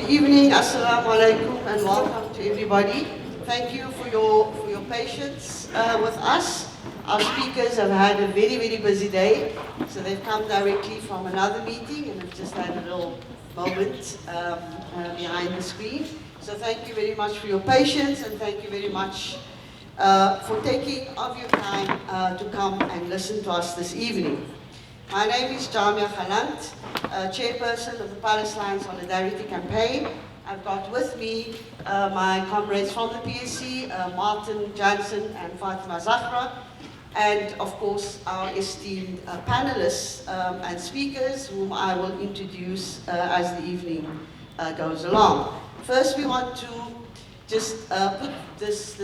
Evening, assalamu alaikum, and welcome to everybody. Thank you for your patience with us. Our speakers have had a very, very busy day, so they've come directly from another meeting and have just had a little moment behind the screen. So thank you very much for your patience, and thank you very much for taking of your time to come and listen to us this evening. My name is Youmna El Sayed, chairperson of the Palestine Solidarity Campaign. I've got with me my comrades from the PSC, Martin, Jansen, and Fatima Zahra, and of course our esteemed panelists and speakers, whom I will introduce as the evening goes along. First, we want to just put this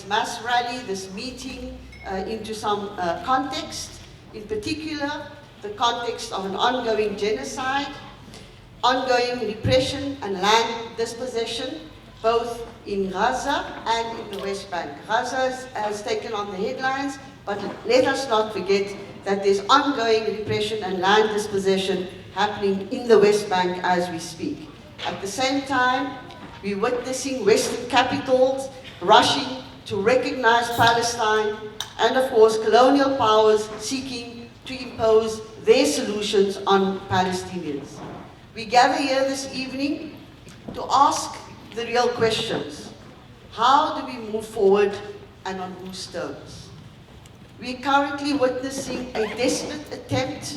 mass rally, this meeting, into some context. In particular, the context of an ongoing genocide, ongoing repression and land dispossession, both in Gaza and in the West Bank. Gaza has taken on the headlines, but let us not forget that there's ongoing repression and land dispossession happening in the West Bank as we speak. At the same time, we're witnessing Western capitals rushing to recognize Palestine, and of course colonial powers seeking to impose their solutions on Palestinians. We gather here this evening to ask the real questions. How do we move forward, and on whose terms? We're currently witnessing a desperate attempt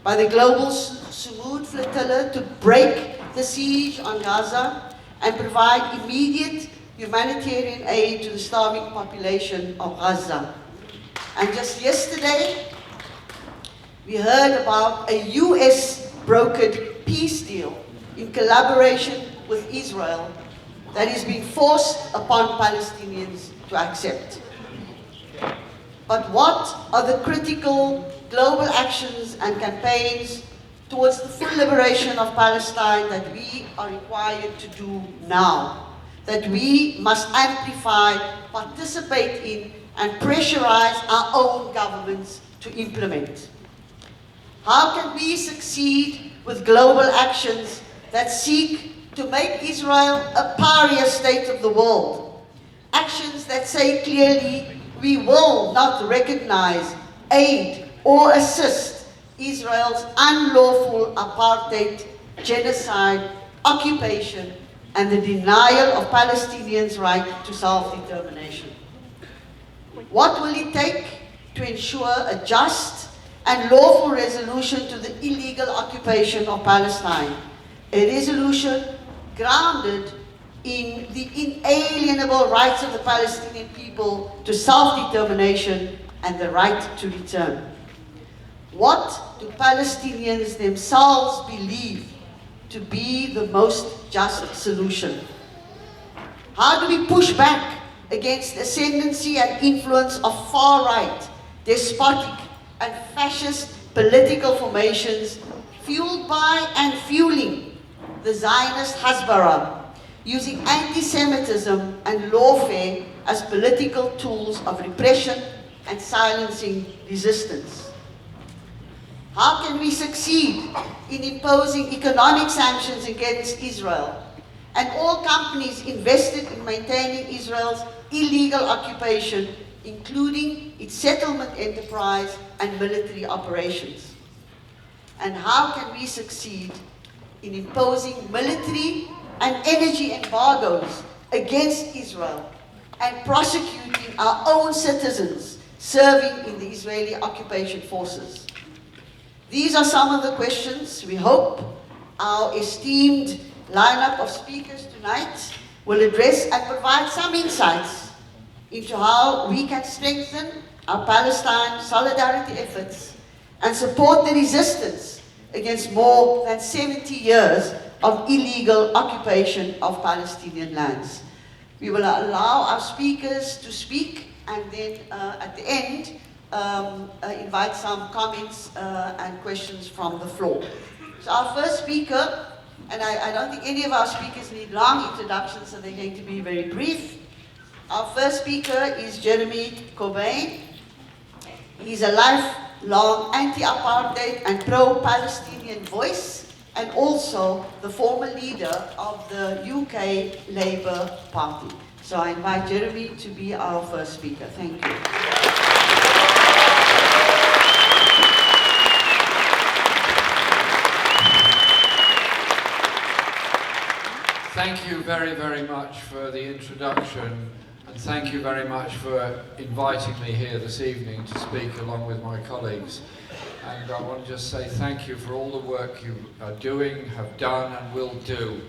by the global Sumud flotilla to break the siege on Gaza and provide immediate humanitarian aid to the starving population of Gaza. And just yesterday, we heard about a US brokered peace deal in collaboration with Israel that is being forced upon Palestinians to accept. But what are the critical global actions and campaigns towards the full liberation of Palestine that we are required to do now? That we must amplify, participate in, and pressurize our own governments to implement? How can we succeed with global actions that seek to make Israel a pariah state of the world? Actions that say clearly we will not recognize, aid, or assist Israel's unlawful apartheid, genocide, occupation, and the denial of Palestinians' right to self-determination. What will it take to ensure a just and lawful resolution to the illegal occupation of Palestine? A resolution grounded in the inalienable rights of the Palestinian people to self-determination and the right to return. What do Palestinians themselves believe to be the most just solution? How do we push back against the ascendancy and influence of far-right, despotic, and fascist political formations fueled by and fueling the Zionist Hasbara, using anti-Semitism and lawfare as political tools of repression and silencing resistance? How can we succeed in imposing economic sanctions against Israel and all companies invested in maintaining Israel's illegal occupation, including its settlement enterprise and military operations? And how can we succeed in imposing military and energy embargoes against Israel and prosecuting our own citizens serving in the Israeli occupation forces? These are some of the questions we hope our esteemed lineup of speakers tonight will address and provide some insights into how we can strengthen our Palestine solidarity efforts and support the resistance against more than 70 years of illegal occupation of Palestinian lands. We will allow our speakers to speak and then at the end invite some comments and questions from the floor. So our first speaker, and I don't think any of our speakers need long introductions, so they're going to be very brief. Our first speaker is Jeremy Corbyn. He's a lifelong anti-apartheid and pro-Palestinian voice, and also the former leader of the UK Labour Party. So I invite Jeremy to be our first speaker. Thank you. Thank you very, very much for the introduction, and thank you very much for inviting me here this evening to speak along with my colleagues. And I want to just say thank you for all the work you are doing, have done and will do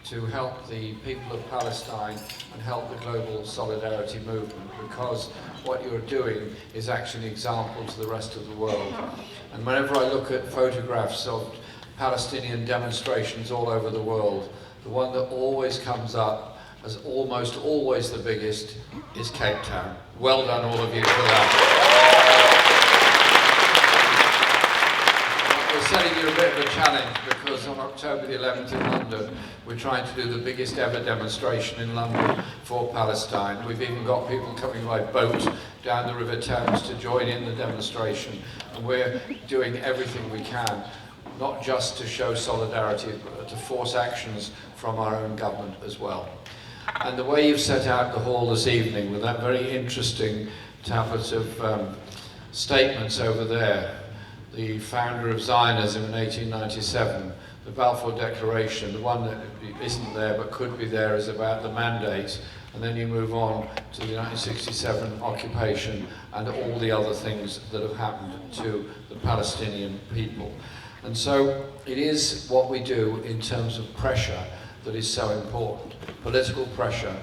to help the people of Palestine and help the global solidarity movement, because what you're doing is actually an example to the rest of the world. And whenever I look at photographs of Palestinian demonstrations all over the world, the one that always comes up as almost always the biggest is Cape Town. Well done all of you for that. We're setting you a bit of a challenge, because on October the 11th in London, we're trying to do the biggest ever demonstration in London for Palestine. We've even got people coming by boat down the River Thames to join in the demonstration, and we're doing everything we can, not just to show solidarity, but to force actions from our own government as well. And the way you've set out the hall this evening with that very interesting tablet of statements over there, the founder of Zionism in 1897, the Balfour Declaration, the one that isn't there but could be there is about the mandate, and then you move on to the 1967 occupation and all the other things that have happened to the Palestinian people. And so it is what we do in terms of pressure that is so important, political pressure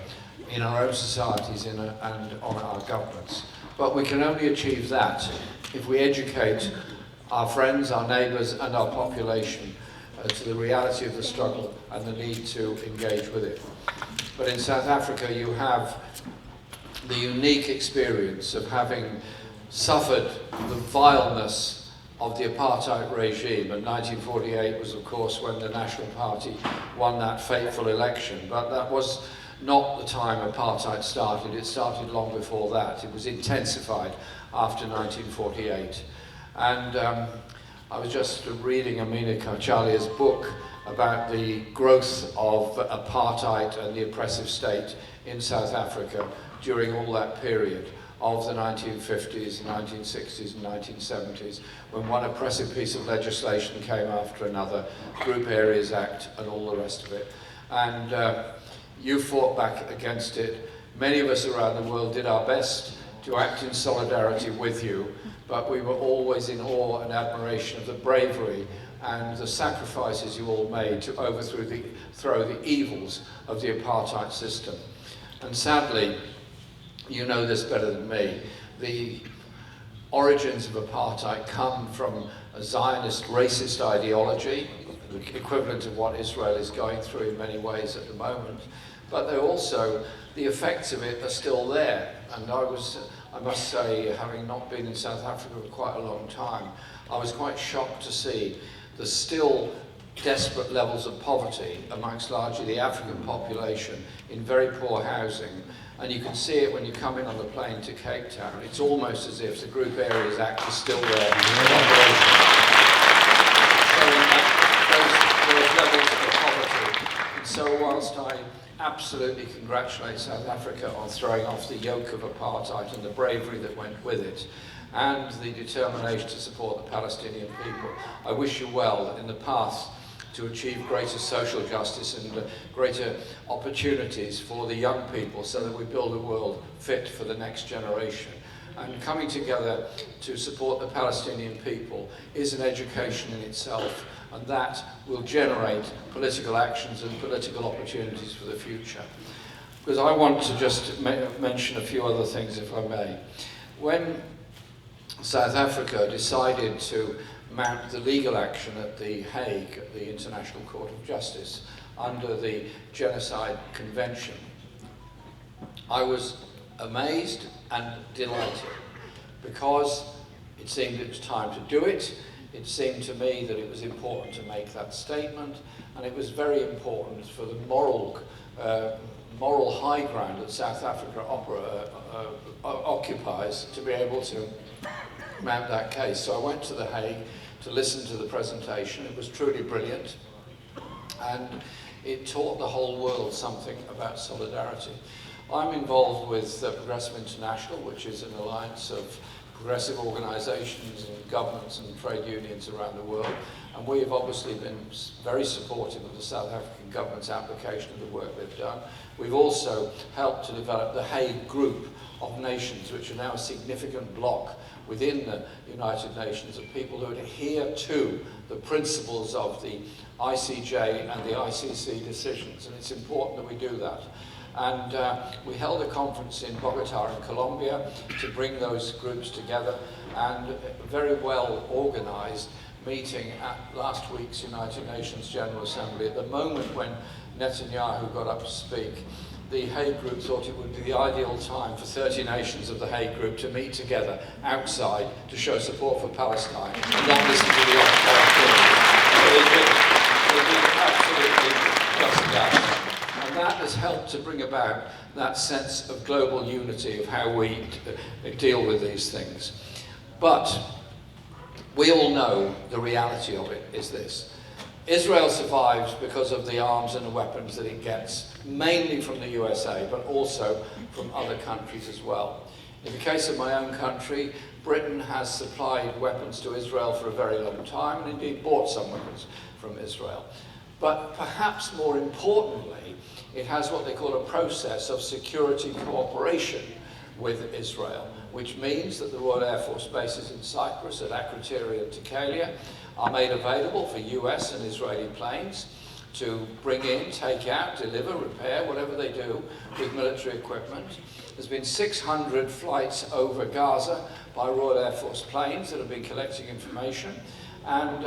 in our own societies and on our governments. But we can only achieve that if we educate our friends, our neighbours and our population to the reality of the struggle and the need to engage with it. But in South Africa you have the unique experience of having suffered the vileness of the apartheid regime, and 1948 was of course when the National Party won that fateful election, but that was not the time apartheid started. It started long before that. It was intensified after 1948. And I was just reading Amina Karchalia's book about the growth of apartheid and the oppressive state in South Africa during all that period of the 1950s, 1960s and 1970s, when one oppressive piece of legislation came after another, Group Areas Act and all the rest of it. And you fought back against it. Many of us around the world did our best to act in solidarity with you, but we were always in awe and admiration of the bravery and the sacrifices you all made to overthrow the evils of the apartheid system. And sadly, you know this better than me, the origins of apartheid come from a Zionist racist ideology, the equivalent of what Israel is going through in many ways at the moment, but they're also, the effects of it are still there. And I must say, having not been in South Africa for quite a long time, I was quite shocked to see the still desperate levels of poverty amongst largely the African population in very poor housing. And you can see it when you come in on the plane to Cape Town. It's almost as if the Group Areas Act is still there. Showing those levels of poverty. And so whilst I absolutely congratulate South Africa on throwing off the yoke of apartheid and the bravery that went with it, and the determination to support the Palestinian people, I wish you well in the path to achieve greater social justice and greater opportunities for the young people, so that we build a world fit for the next generation. and coming together to support the Palestinian people is an education in itself, and that will generate political actions and political opportunities for the future. Because I want to just mention a few other things, if I may. When South Africa decided to mount the legal action at The Hague, at the International Court of Justice, under the Genocide Convention, I was amazed and delighted, because it seemed it was time to do it. It seemed to me that it was important to make that statement, and it was very important for the moral high ground that South Africa occupies to be able to mount that case. So I went to The Hague to listen to the presentation. It was truly brilliant, and it taught the whole world something about solidarity. I'm involved with Progressive International, which is an alliance of progressive organisations and governments and trade unions around the world, and we have obviously been very supportive of the South African government's application of the work they've done. We've also helped to develop the Hague Group of Nations, which are now a significant bloc within the United Nations of people who adhere to the principles of the ICJ and the ICC decisions, and it's important that we do that. And we held a conference in Bogota in Colombia to bring those groups together, and a very well organised meeting at last week's United Nations General Assembly. At the moment when Netanyahu got up to speak, the Hague Group thought it would be the ideal time for 30 nations of the Hague Group to meet together outside to show support for Palestine and not listen to the occupied killings. So they did absolutely just that. And that has helped to bring about that sense of global unity of how we deal with these things. But we all know the reality of it is this. Israel survives because of the arms and the weapons that it gets, mainly from the USA, but also from other countries as well. In the case of my own country, Britain has supplied weapons to Israel for a very long time, and indeed bought some weapons from Israel. But perhaps more importantly, it has what they call a process of security cooperation with Israel, which means that the Royal Air Force bases in Cyprus, at Akrotiri and Takalia, are made available for US and Israeli planes to bring in, take out, deliver, repair, whatever they do with military equipment. There's been 600 flights over Gaza by Royal Air Force planes that have been collecting information, and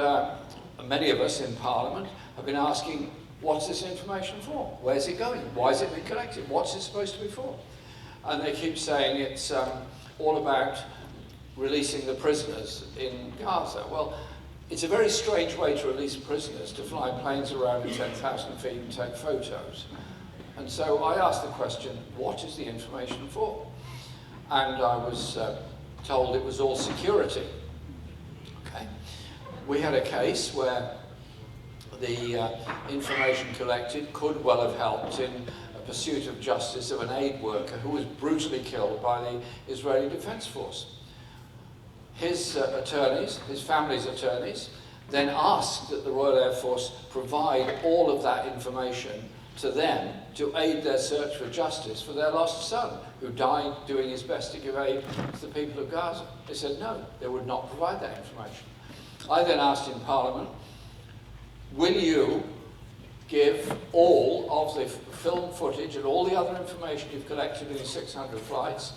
many of us in Parliament have been asking, what's this information for? Where's it going? Why is it being collected? What's it supposed to be for? And they keep saying it's all about releasing the prisoners in Gaza. Well, it's a very strange way to release prisoners, to fly planes around at 10,000 feet and take photos. And so I asked the question, what is the information for? And I was told it was all security. Okay. We had a case where the information collected could well have helped in a pursuit of justice of an aid worker who was brutally killed by the Israeli Defense Force. His attorneys, his family's attorneys, then asked that the Royal Air Force provide all of that information to them to aid their search for justice for their lost son, who died doing his best to give aid to the people of Gaza. They said no, they would not provide that information. I then asked in Parliament, will you give all of the film footage and all the other information you've collected in the 600 flights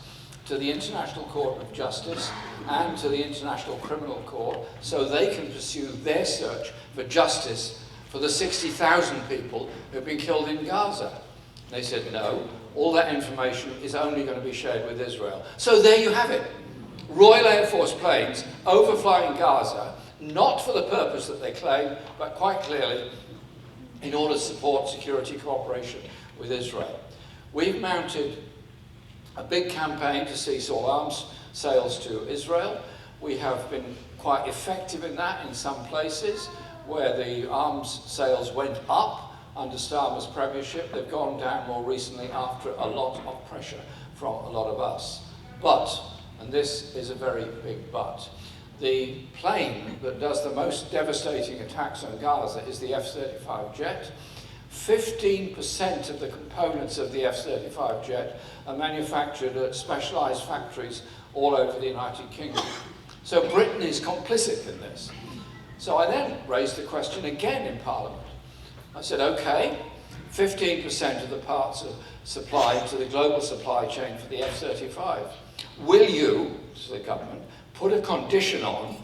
to the International Court of Justice and to the International Criminal Court so they can pursue their search for justice for the 60,000 people who've been killed in Gaza? And they said no, all that information is only going to be shared with Israel. So there you have it. Royal Air Force planes overflying Gaza, not for the purpose that they claim, but quite clearly in order to support security cooperation with Israel. We've mounted a big campaign to cease all arms sales to Israel. We have been quite effective in that in some places where the arms sales went up under Starmer's premiership. They've gone down more recently after a lot of pressure from a lot of us. But, and this is a very big but, the plane that does the most devastating attacks on Gaza is the F-35 jet. 15% of the components of the F-35 jet are manufactured at specialised factories all over the United Kingdom. So Britain is complicit in this. So I then raised the question again in Parliament. I said, okay, 15% of the parts are supplied to the global supply chain for the F-35. Will you, to the government, put a condition on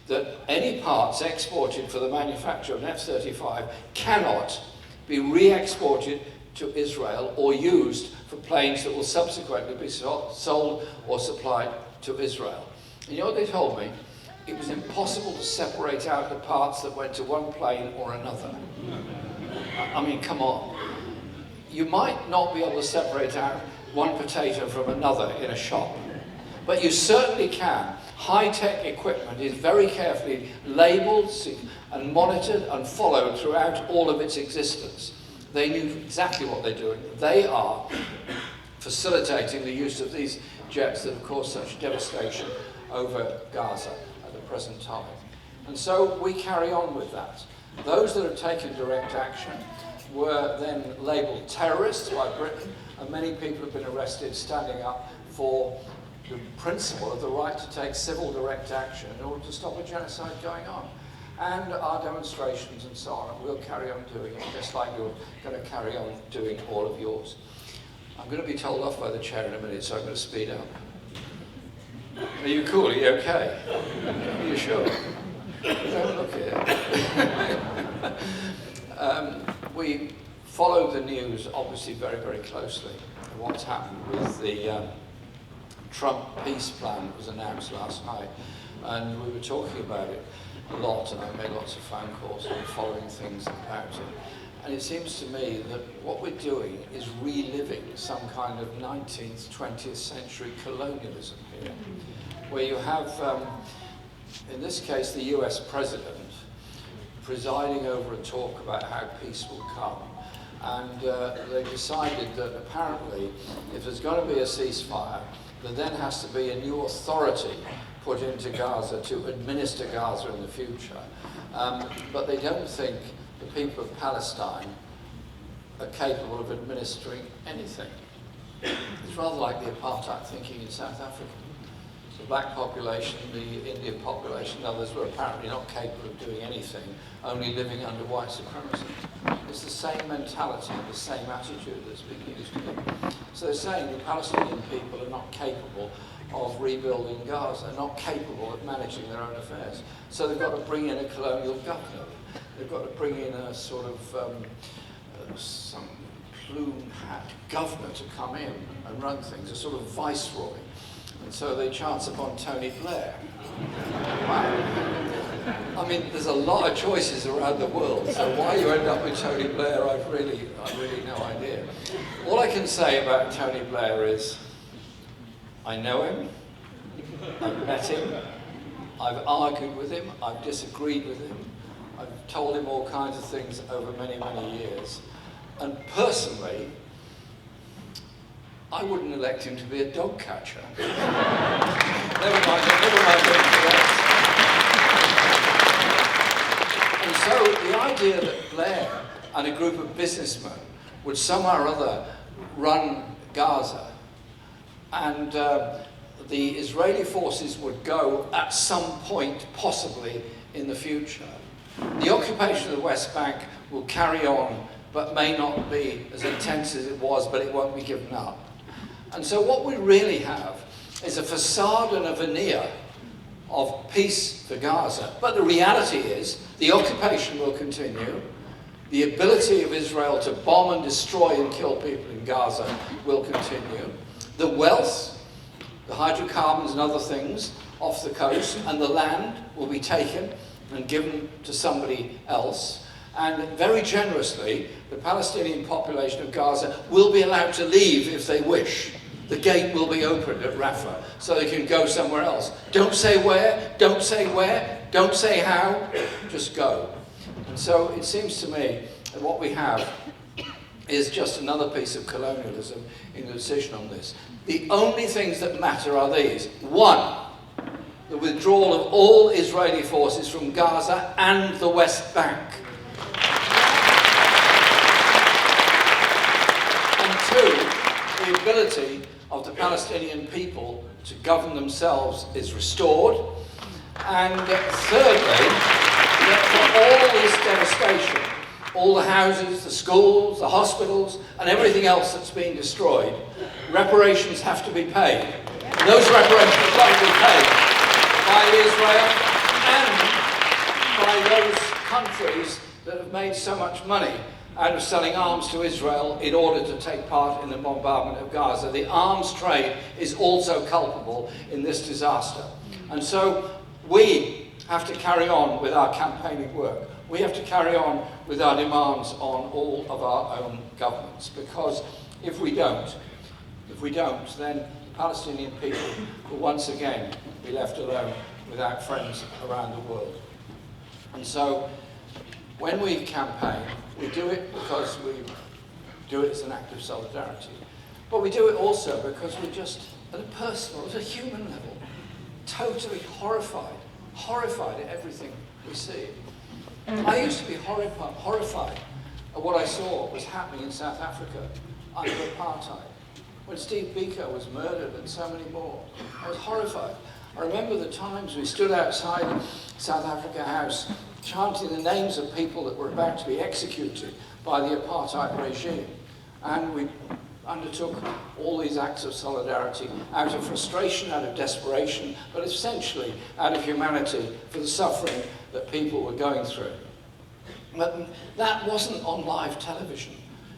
that any parts exported for the manufacture of an F-35 cannot be re-exported to Israel or used for planes that will subsequently be sold or supplied to Israel? And you know what they told me? It was impossible to separate out the parts that went to one plane or another. I mean, come on. You might not be able to separate out one potato from another in a shop, but you certainly can. High-tech equipment is very carefully labelled and monitored and followed throughout all of its existence. They knew exactly what they're doing. They are facilitating the use of these jets that have caused such devastation over Gaza at the present time. And so we carry on with that. Those that have taken direct action were then labelled terrorists by Britain, and many people have been arrested standing up for the principle of the right to take civil direct action in order to stop a genocide going on. And our demonstrations and so on, we'll carry on doing it, just like you're going to carry on doing all of yours. I'm going to be told off by the chair in a minute, so I'm going to speed up. Are you cool? Are you okay? Are you sure? Don't look here. We follow the news, obviously, very, very closely. What's happened with the Trump peace plan that was announced last night. And we were talking about it a lot, and I made lots of phone calls and following things about it. And it seems to me that what we're doing is reliving some kind of 19th, 20th century colonialism here, where you have, in this case, the US president presiding over a talk about how peace will come. And they decided that apparently, if there's going to be a ceasefire, there then has to be a new authority put into Gaza to administer Gaza in the future. But they don't think the people of Palestine are capable of administering anything. It's rather like the apartheid thinking in South Africa. The black population, the Indian population, others were apparently not capable of doing anything, only living under white supremacy. It's the same mentality, the same attitude that's being used here. So they're saying the Palestinian people are not capable of rebuilding Gaza, not capable of managing their own affairs. So they've got to bring in a colonial governor. They've got to bring in a sort of some plume hat governor to come in and run things, a sort of viceroy. And so they chance upon Tony Blair. Wow. I mean, there's a lot of choices around the world, so why you end up with Tony Blair, I've really no idea. All I can say about Tony Blair is, I know him, I've met him, I've argued with him, I've disagreed with him, I've told him all kinds of things over many, many years. And personally, I wouldn't elect him to be a dog catcher. never mind that. And so the idea that Blair and a group of businessmen would somehow or other run Gaza and the Israeli forces would go at some point, possibly in the future. The occupation of the West Bank will carry on, but may not be as intense as it was, but it won't be given up. And so what we really have is a facade and a veneer of peace for Gaza. But the reality is the occupation will continue. The ability of Israel to bomb and destroy and kill people in Gaza will continue. The wealth, the hydrocarbons and other things off the coast and the land will be taken and given to somebody else. And very generously, the Palestinian population of Gaza will be allowed to leave if they wish. The gate will be opened at Rafah so they can go somewhere else. Don't say where, don't say where, don't say how, just go. And so it seems to me that what we have is just another piece of colonialism in the decision on this. The only things that matter are these. One, the withdrawal of all Israeli forces from Gaza and the West Bank. the ability of the Palestinian people to govern themselves is restored. And thirdly, that for all this devastation, all the houses, the schools, the hospitals, and everything else that's been destroyed, reparations have to be paid. And those reparations have got to be paid by Israel and by those countries that have made so much money out of selling arms to Israel in order to take part in the bombardment of Gaza. The arms trade is also culpable in this disaster. And so we have to carry on with our campaigning work. We have to carry on with our demands on all of our own governments, because if we don't, then the Palestinian people will once again be left alone without friends around the world. And so when we campaign, we do it because we do it as an act of solidarity. But we do it also because we're just, at a personal, at a human level, totally horrified at everything we see. I used to be horrified at what I saw was happening in South Africa under apartheid. When Steve Biko was murdered and so many more, I was horrified. I remember the times we stood outside South Africa House chanting the names of people that were about to be executed by the apartheid regime. And we undertook all these acts of solidarity out of frustration, out of desperation, but essentially out of humanity for the suffering that people were going through. But that wasn't on live television.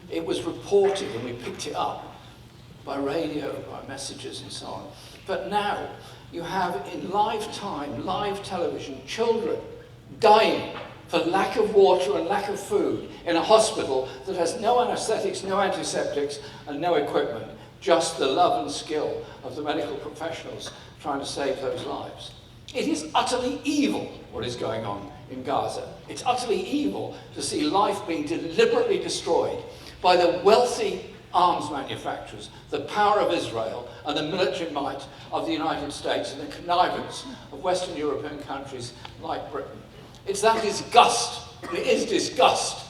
It was reported and we picked it up by radio, by messages and so on. But now you have in live time, live television, children dying for lack of water and lack of food in a hospital that has no anaesthetics, no antiseptics and no equipment, just the love and skill of the medical professionals trying to save those lives. It is utterly evil what is going on in Gaza. It's utterly evil to see life being deliberately destroyed by the wealthy arms manufacturers, the power of Israel and the military might of the United States and the connivance of Western European countries like Britain. It's that disgust, it is disgust,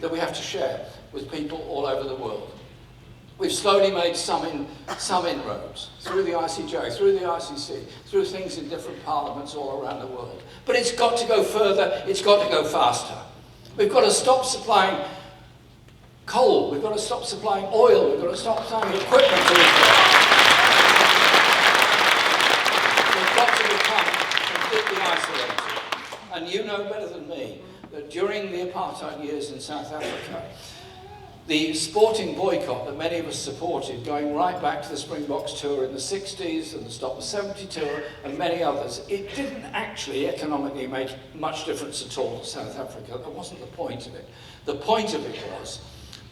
that we have to share with people all over the world. We've slowly made some inroads through the ICJ, through the ICC, through things in different parliaments all around the world. But it's got to go further, it's got to go faster. We've got to stop supplying coal, we've got to stop supplying oil, we've got to stop supplying equipment to Israel. We've got to become completely isolated. And you know better than me that during the apartheid years in South Africa, the sporting boycott that many of us supported, going right back to the Springboks tour in the 60s and the Stop the 70 tour and many others, it didn't actually economically make much difference at all to South Africa. That wasn't the point of it. The point of it was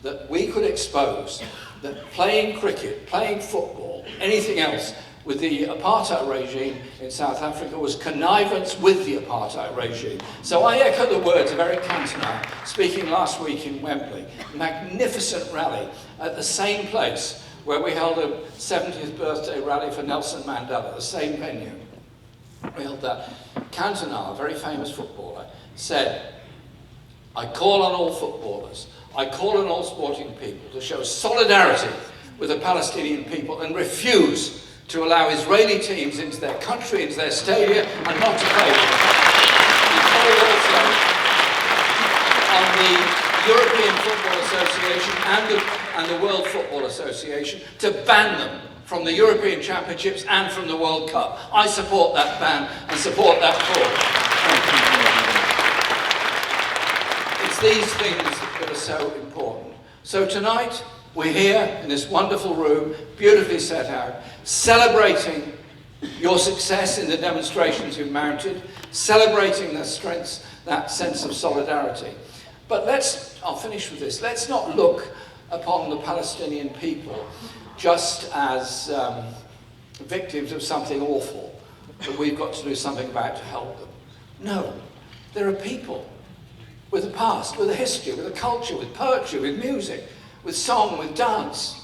that we could expose that playing cricket, playing football, anything else with the apartheid regime in South Africa was connivance with the apartheid regime. So I echo the words of Eric Cantona speaking last week in Wembley. Magnificent rally at the same place where we held a 70th birthday rally for Nelson Mandela, the same venue. We held that. Cantona, a very famous footballer, said, "I call on all footballers, I call on all sporting people to show solidarity with the Palestinian people and refuse to allow Israeli teams into their country, into their stadia, and not to play them." He called also on the European Football Association and the World Football Association to ban them from the European Championships and from the World Cup. I support that ban and support that call. It's these things that are so important. So tonight, we're here in this wonderful room, beautifully set out, celebrating your success in the demonstrations you've mounted, celebrating the strengths, that sense of solidarity. But I'll finish with this, let's not look upon the Palestinian people just as victims of something awful that we've got to do something about to help them. No, there are people with a past, with a history, with a culture, with poetry, with music, with song, with dance,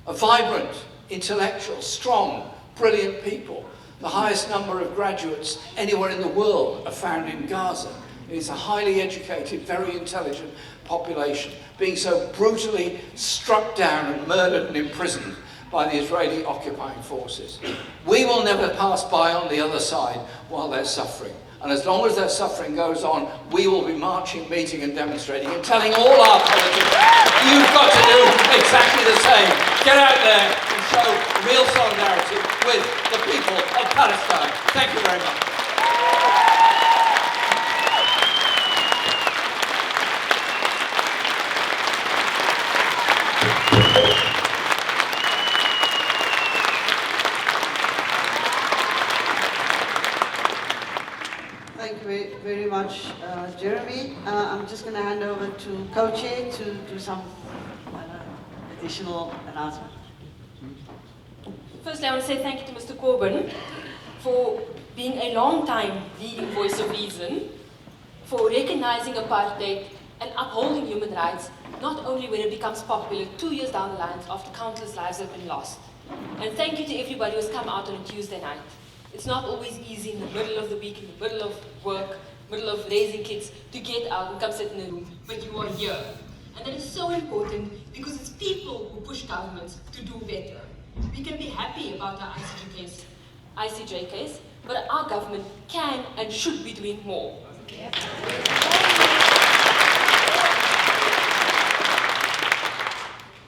a vibrant, intellectual, strong, brilliant people. The highest number of graduates anywhere in the world are found in Gaza. It's a highly educated, very intelligent population being so brutally struck down and murdered and imprisoned by the Israeli occupying forces. We will never pass by on the other side while they're suffering. And as long as their suffering goes on, we will be marching, meeting and demonstrating and telling all our politicians, you've got to do exactly the same. Get out there and show real solidarity with the people of Palestine. Thank you very much. Thank you very much, Jeremy. I'm just going to hand over to co-chair to do some additional announcement. Firstly, I want to say thank you to Mr. Corbyn for being a long time leading voice of reason, for recognizing apartheid and upholding human rights, not only when it becomes popular 2 years down the line after countless lives have been lost. And thank you to everybody who's come out on a Tuesday night. It's not always easy in the middle of the week, in the middle of work, middle of raising kids, to get out and come sit in a room, but you are here. And that is so important because it's people who push governments to do better. We can be happy about our ICJ case, but our government can and should be doing more.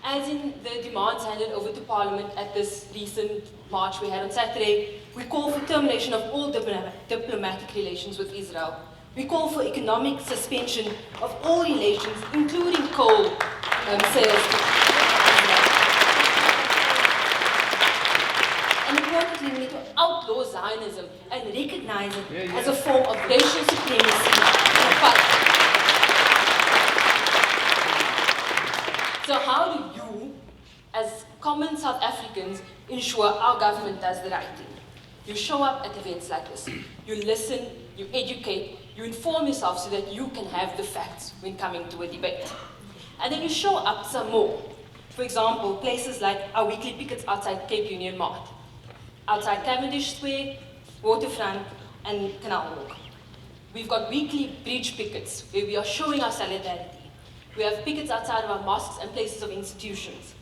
As in the demands handed over to Parliament at this recent march we had on Saturday, we call for termination of all diplomatic relations with Israel. We call for economic suspension of all relations, including coal sales. And importantly, we need to outlaw Zionism and recognize it as a form of racial supremacy and apartheid. So how do you, as common South Africans, ensure our government does the right thing? You show up at events like this. You listen, you educate, you inform yourself so that you can have the facts when coming to a debate. And then you show up some more. For example, places like our weekly pickets outside Cape Union Mart, outside Cavendish Square, Waterfront, and Canal Walk. We've got weekly bridge pickets where we are showing our solidarity. We have pickets outside of our mosques and places of institutions.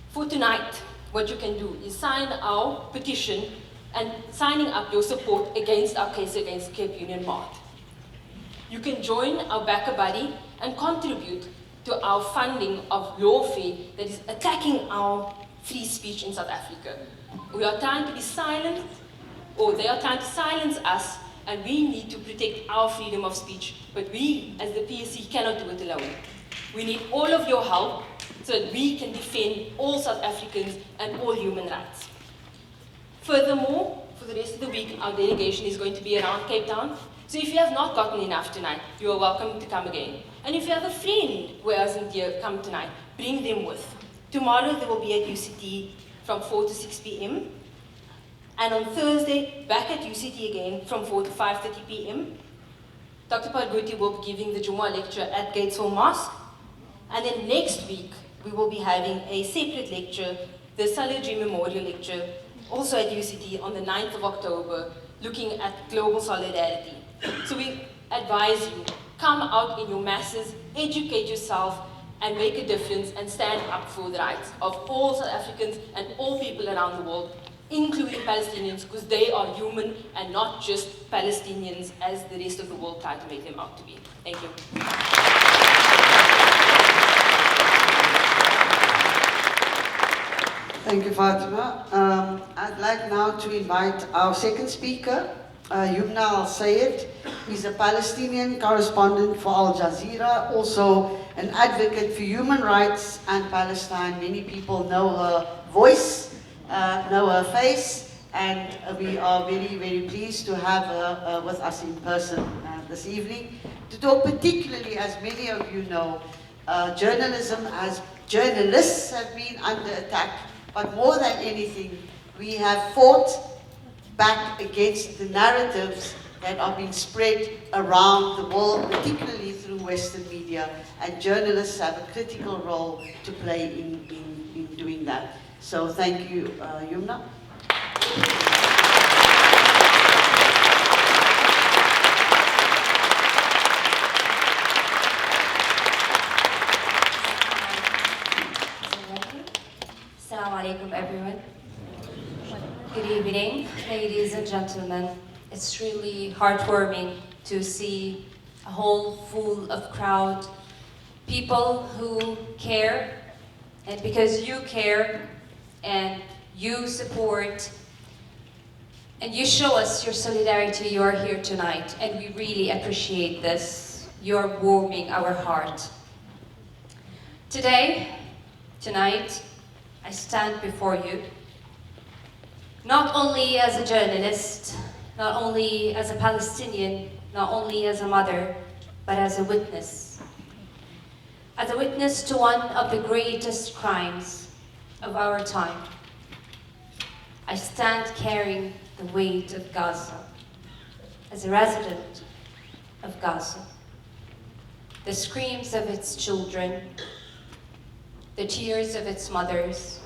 For tonight, what you can do is sign our petition and signing up your support against our case against Cape Union Mart. You can join our Backer Buddy and contribute to our funding of lawfare that is attacking our free speech in South Africa. We are trying to be silent, or they are trying to silence us, and we need to protect our freedom of speech. But we, as the PSC, cannot do it alone. We need all of your help so that we can defend all South Africans and all human rights. Furthermore, for the rest of the week, our delegation is going to be around Cape Town. So if you have not gotten enough tonight, you are welcome to come again. And if you have a friend who hasn't here come tonight, bring them with. Tomorrow they will be at UCT from 4 to 6 p.m. And on Thursday, back at UCT again from 4 to 5:30 p.m. Dr. Barghouti will be giving the Jumu'ah lecture at Gatesville Mosque. And then next week, we will be having a separate lecture, the Salaji Memorial Lecture, also at UCT on the 9th of October, looking at global solidarity. So we advise you, come out in your masses, educate yourself, and make a difference and stand up for the rights of all South Africans and all people around the world, including Palestinians, because they are human and not just Palestinians as the rest of the world try to make them out to be. Thank you. Thank you, Fatima. I'd like now to invite our second speaker, Youmna El Sayed. He's a Palestinian correspondent for Al Jazeera, also an advocate for human rights and Palestine. Many people know her voice, know her face, and we are very, very pleased to have her with us in person this evening to talk particularly, as many of you know, journalism as journalists have been under attack, but more than anything, we have fought back against the narratives that are being spread around the world, particularly through Western media, and journalists have a critical role to play in doing that. So thank you, Youmna. Assalamu alaikum Good evening, ladies and gentlemen. It's really heartwarming to see a hall full of crowd, people who care, and because you care and you support and you show us your solidarity, you are here tonight, and we really appreciate this. You're warming our heart. Tonight, I stand before you, not only as a journalist, not only as a Palestinian, not only as a mother, but as a witness. As a witness to one of the greatest crimes of our time. I stand carrying the weight of Gaza, as a resident of Gaza. The screams of its children, the tears of its mothers,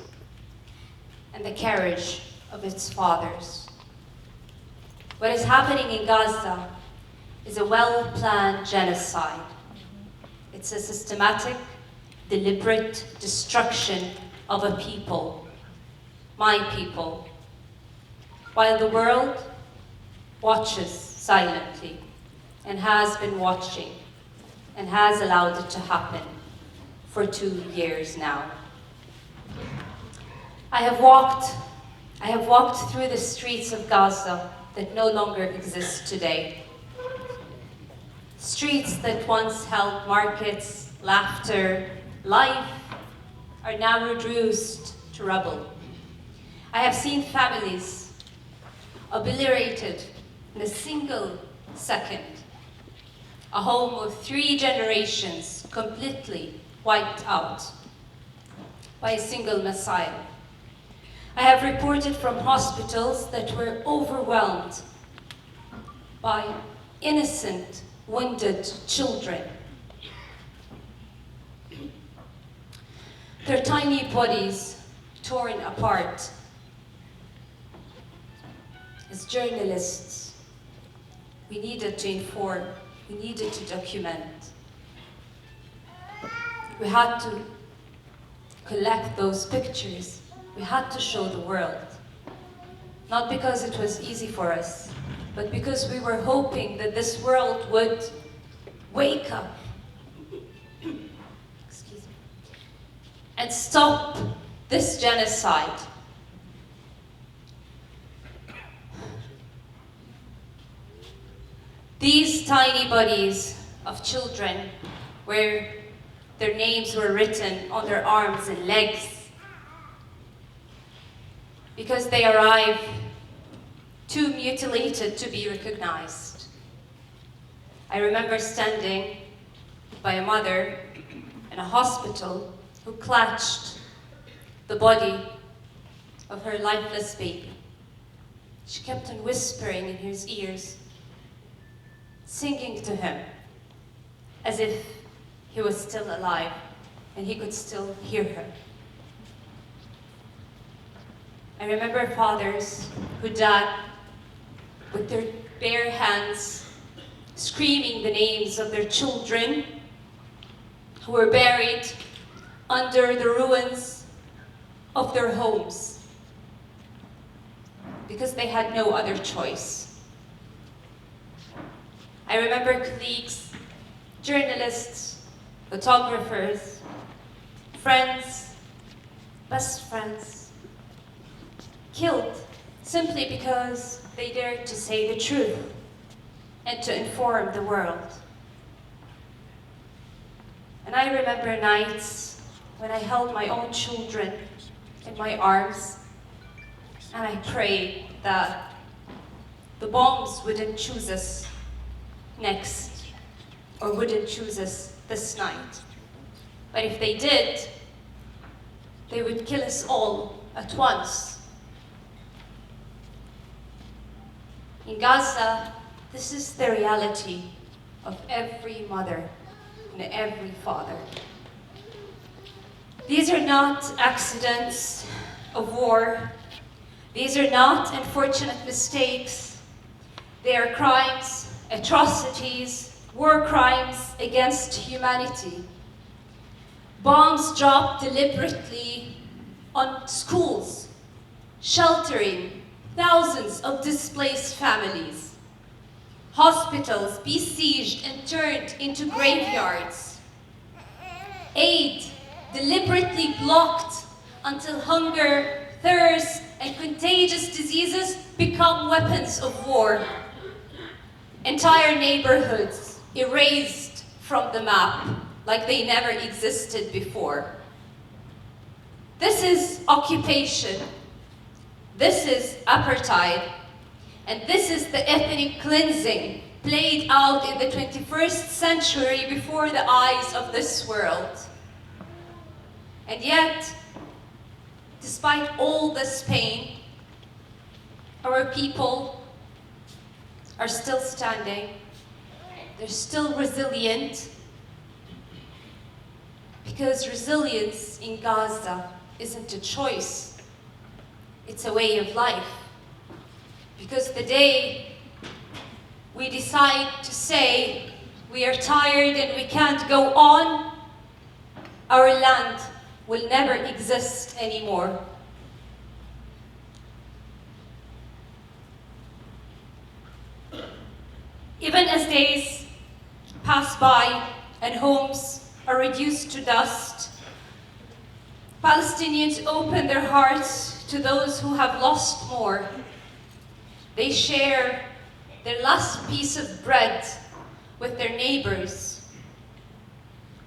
and the courage of its fathers. What is happening in Gaza is a well-planned genocide. It's a systematic, deliberate destruction of a people, my people, while the world watches silently and has been watching and has allowed it to happen for 2 years now. I have walked through the streets of Gaza that no longer exist today. Streets that once held markets, laughter, life, are now reduced to rubble. I have seen families obliterated in a single second. A home of 3 generations completely wiped out by a single missile. I have reported from hospitals that were overwhelmed by innocent, wounded children. Their tiny bodies torn apart. As journalists, we needed to inform, we needed to document. We had to collect those pictures. We had to show the world. Not because it was easy for us, but because we were hoping that this world would wake up, excuse me, and stop this genocide. These tiny bodies of children, where their names were written on their arms and legs, because they arrived too mutilated to be recognized. I remember standing by a mother in a hospital who clutched the body of her lifeless baby. She kept on whispering in his ears, singing to him, as if he was still alive and he could still hear her. I remember fathers who died with their bare hands, screaming the names of their children who were buried under the ruins of their homes because they had no other choice. I remember colleagues, journalists, photographers, friends, best friends, killed simply because they dared to say the truth and to inform the world. And I remember nights when I held my own children in my arms and I prayed that the bombs wouldn't choose us next or wouldn't choose us this night. But if they did, they would kill us all at once. In Gaza, this is the reality of every mother and every father. These are not accidents of war. These are not unfortunate mistakes. They are crimes, atrocities, war crimes against humanity. Bombs dropped deliberately on schools, sheltering thousands of displaced families. Hospitals besieged and turned into graveyards. Aid deliberately blocked until hunger, thirst, and contagious diseases become weapons of war. Entire neighborhoods erased from the map like they never existed before. This is occupation. This is apartheid. And this is the ethnic cleansing played out in the 21st century before the eyes of this world. And yet, despite all this pain, our people are still standing. They're still resilient, because resilience in Gaza isn't a choice, it's a way of life. Because the day we decide to say we are tired and we can't go on, our land will never exist anymore. Even as days pass by and homes are reduced to dust, Palestinians open their hearts to those who have lost more. They share their last piece of bread with their neighbors.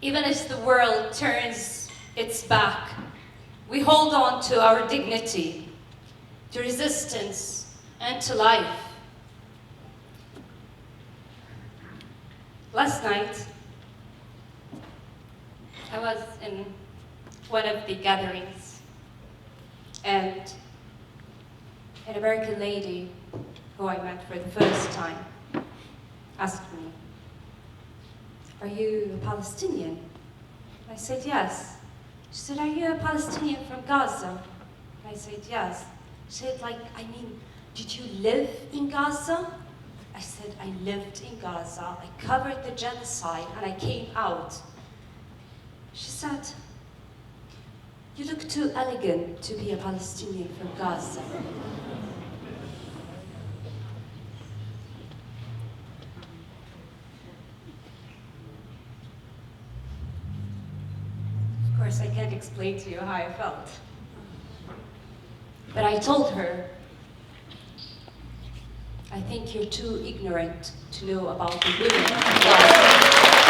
Even as the world turns its back, we hold on to our dignity, to resistance, and to life. Last night, I was in one of the gatherings, and an American lady who I met for the first time asked me, "Are you a Palestinian?" I said, "Yes." She said, "Are you a Palestinian from Gaza?" I said, "Yes." She said, "Did you live in Gaza?" I said, "I lived in Gaza, I covered the genocide, and I came out." She said, "You look too elegant to be a Palestinian from Gaza." Of course, I can't explain to you how I felt. But I told her, "I think you're too ignorant to know about the women of Gaza."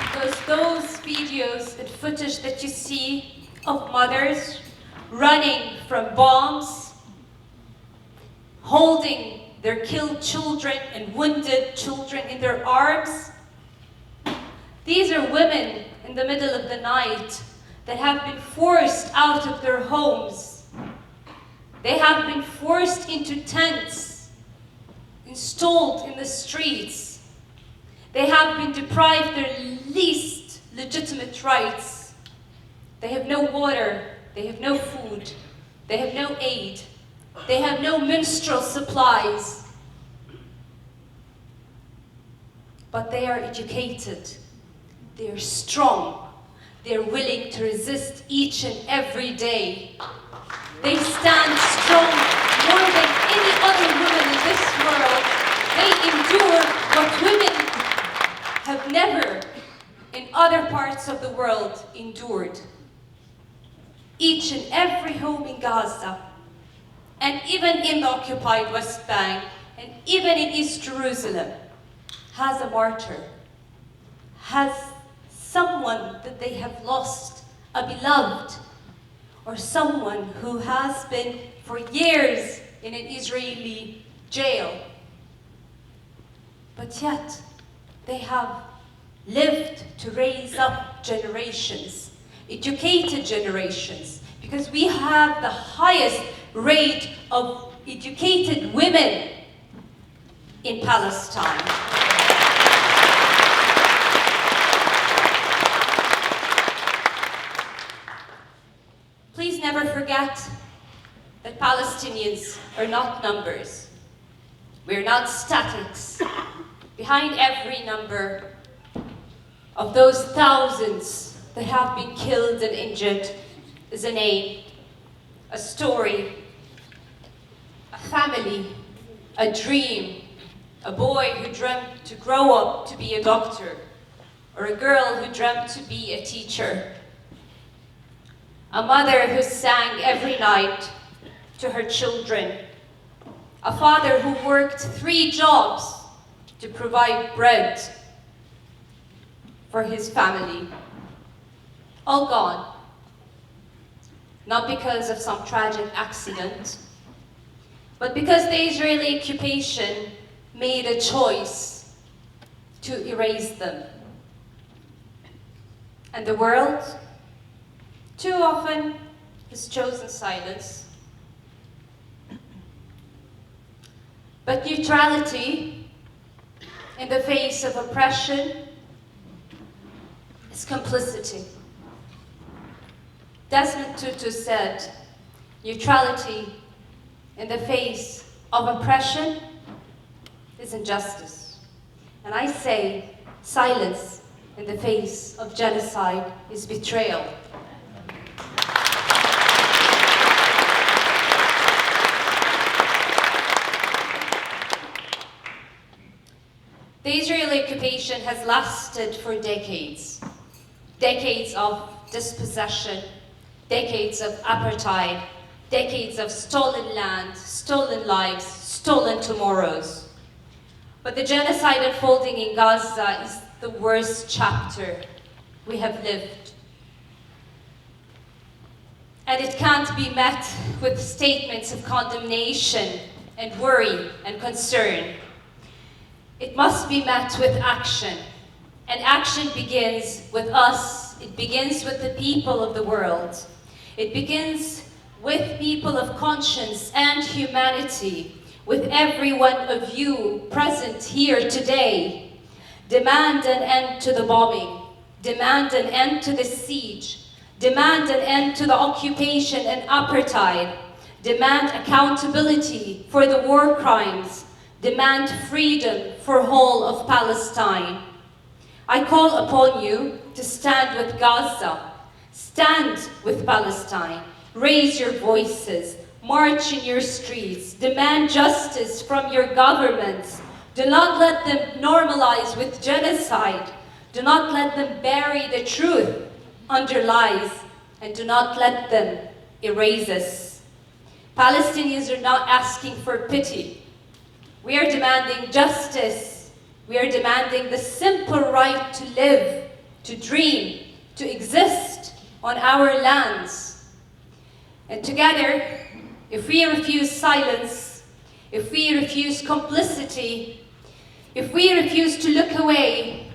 Because those videos and footage that you see of mothers running from bombs, holding their killed children and wounded children in their arms, these are women in the middle of the night that have been forced out of their homes. They have been forced into tents, installed in the streets. They have been deprived their least legitimate rights. They have no water, they have no food, they have no aid, they have no menstrual supplies. But they are educated. They're strong. They're willing to resist each and every day. They stand strong more than any other woman in this world. They endure what women have never in other parts of the world endured. Each and every home in Gaza, and even in the occupied West Bank, and even in East Jerusalem, has a martyr, has someone that they have lost, a beloved, or someone who has been for years in an Israeli jail. But yet, they have lived to raise up generations, educated generations, because we have the highest rate of educated women in Palestine. Please never forget that Palestinians are not numbers. We're not statics. Behind every number of those thousands that have been killed and injured is a name, a story, a family, a dream, a boy who dreamt to grow up to be a doctor, or a girl who dreamt to be a teacher, a mother who sang every night to her children, a father who worked 3 jobs to provide bread for his family. All gone. Not because of some tragic accident, but because the Israeli occupation made a choice to erase them. And the world, too often, has chosen silence. But neutrality in the face of oppression is complicity. Desmond Tutu said, neutrality in the face of oppression is injustice. And I say, silence in the face of genocide is betrayal. The Israeli occupation has lasted for decades. Decades of dispossession, decades of apartheid, decades of stolen land, stolen lives, stolen tomorrows. But the genocide unfolding in Gaza is the worst chapter we have lived. And it can't be met with statements of condemnation and worry and concern. It must be met with action. And action begins with us. It begins with the people of the world. It begins with people of conscience and humanity, with every one of you present here today. Demand an end to the bombing. Demand an end to the siege. Demand an end to the occupation and apartheid. Demand accountability for the war crimes. Demand freedom for whole of Palestine. I call upon you to stand with Gaza. Stand with Palestine. Raise your voices. March in your streets. Demand justice from your governments. Do not let them normalize with genocide. Do not let them bury the truth under lies. And do not let them erase us. Palestinians are not asking for pity. We are demanding justice. We are demanding the simple right to live, to dream, to exist on our lands. And together, if we refuse silence, if we refuse complicity, if we refuse to look away,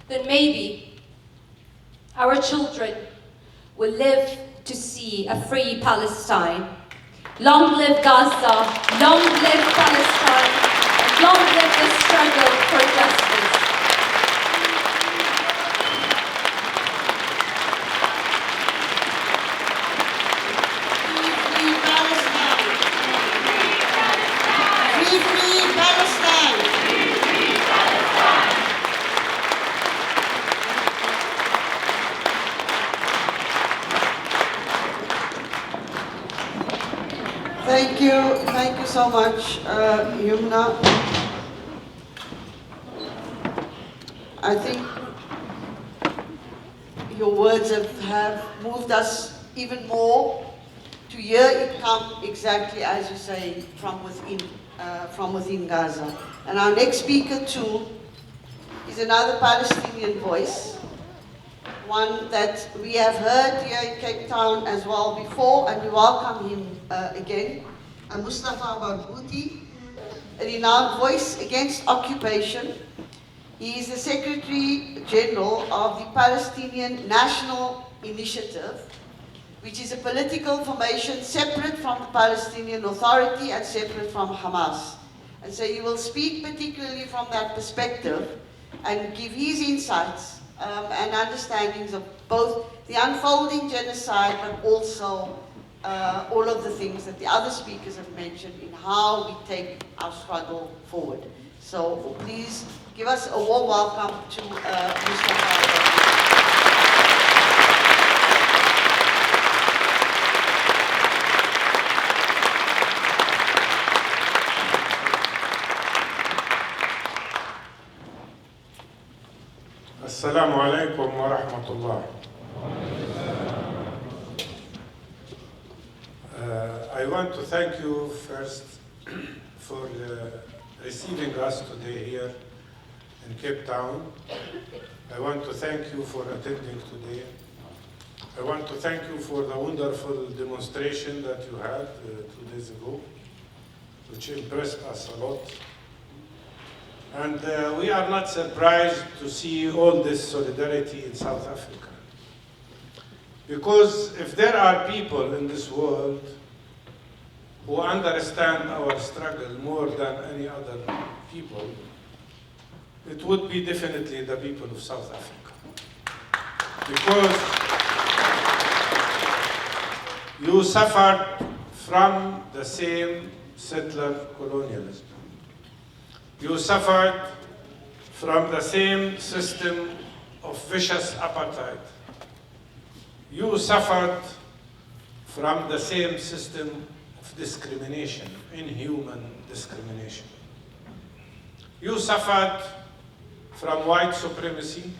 then maybe our children will live to see a free Palestine. Long live Gaza, long live Palestine, and long live the struggle for justice. Free Palestine! Free Palestine! Thank you so much, Youmna. I think your words have moved us even more to hear it come exactly as you say from within Gaza. And our next speaker too is another Palestinian voice, one that we have heard here in Cape Town as well before, and we welcome him again, Mustafa Barghouti, a renowned voice against occupation. He is the Secretary General of the Palestinian National Initiative, which is a political formation separate from the Palestinian Authority and separate from Hamas. And so he will speak particularly from that perspective and give his insights and understandings of both the unfolding genocide, but also all of the things that the other speakers have mentioned in how we take our struggle forward. So please Give us a warm welcome to Mustafa Barghouti. Assalamu alaikum wa rahmatullah. I want to thank you first for receiving us today here in Cape Town. I want to thank you for attending today. I want to thank you for the wonderful demonstration that you had 2 days ago, which impressed us a lot. And we are not surprised to see all this solidarity in South Africa. Because if there are people in this world who understand our struggle more than any other people, it would be definitely the people of South Africa. Because you suffered from the same settler colonialism. You suffered from the same system of vicious apartheid. You suffered from the same system of discrimination, inhuman discrimination. You suffered from white supremacy,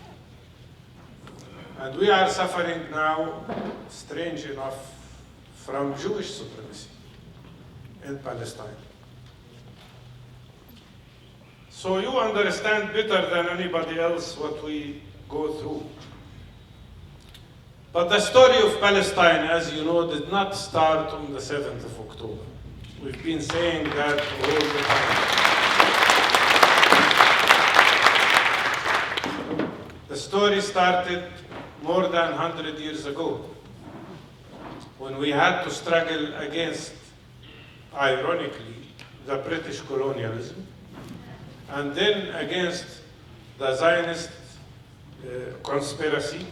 and we are suffering now, strange enough, from Jewish supremacy in Palestine. So you understand better than anybody else what we go through. But the story of Palestine, as you know, did not start on the 7th of October. We've been saying that all the time. The story started more than 100 years ago, when we had to struggle against, ironically, the British colonialism, and then against the Zionist conspiracy.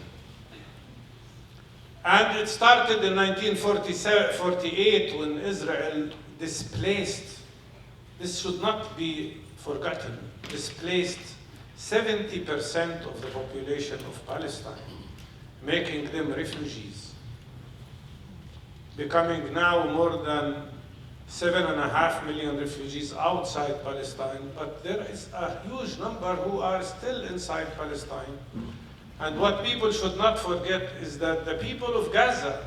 And it started in 1948 when Israel displaced, this should not be forgotten, displaced 70% of the population of Palestine, making them refugees, becoming now more than 7.5 million refugees outside Palestine, but there is a huge number who are still inside Palestine. And what people should not forget is that the people of Gaza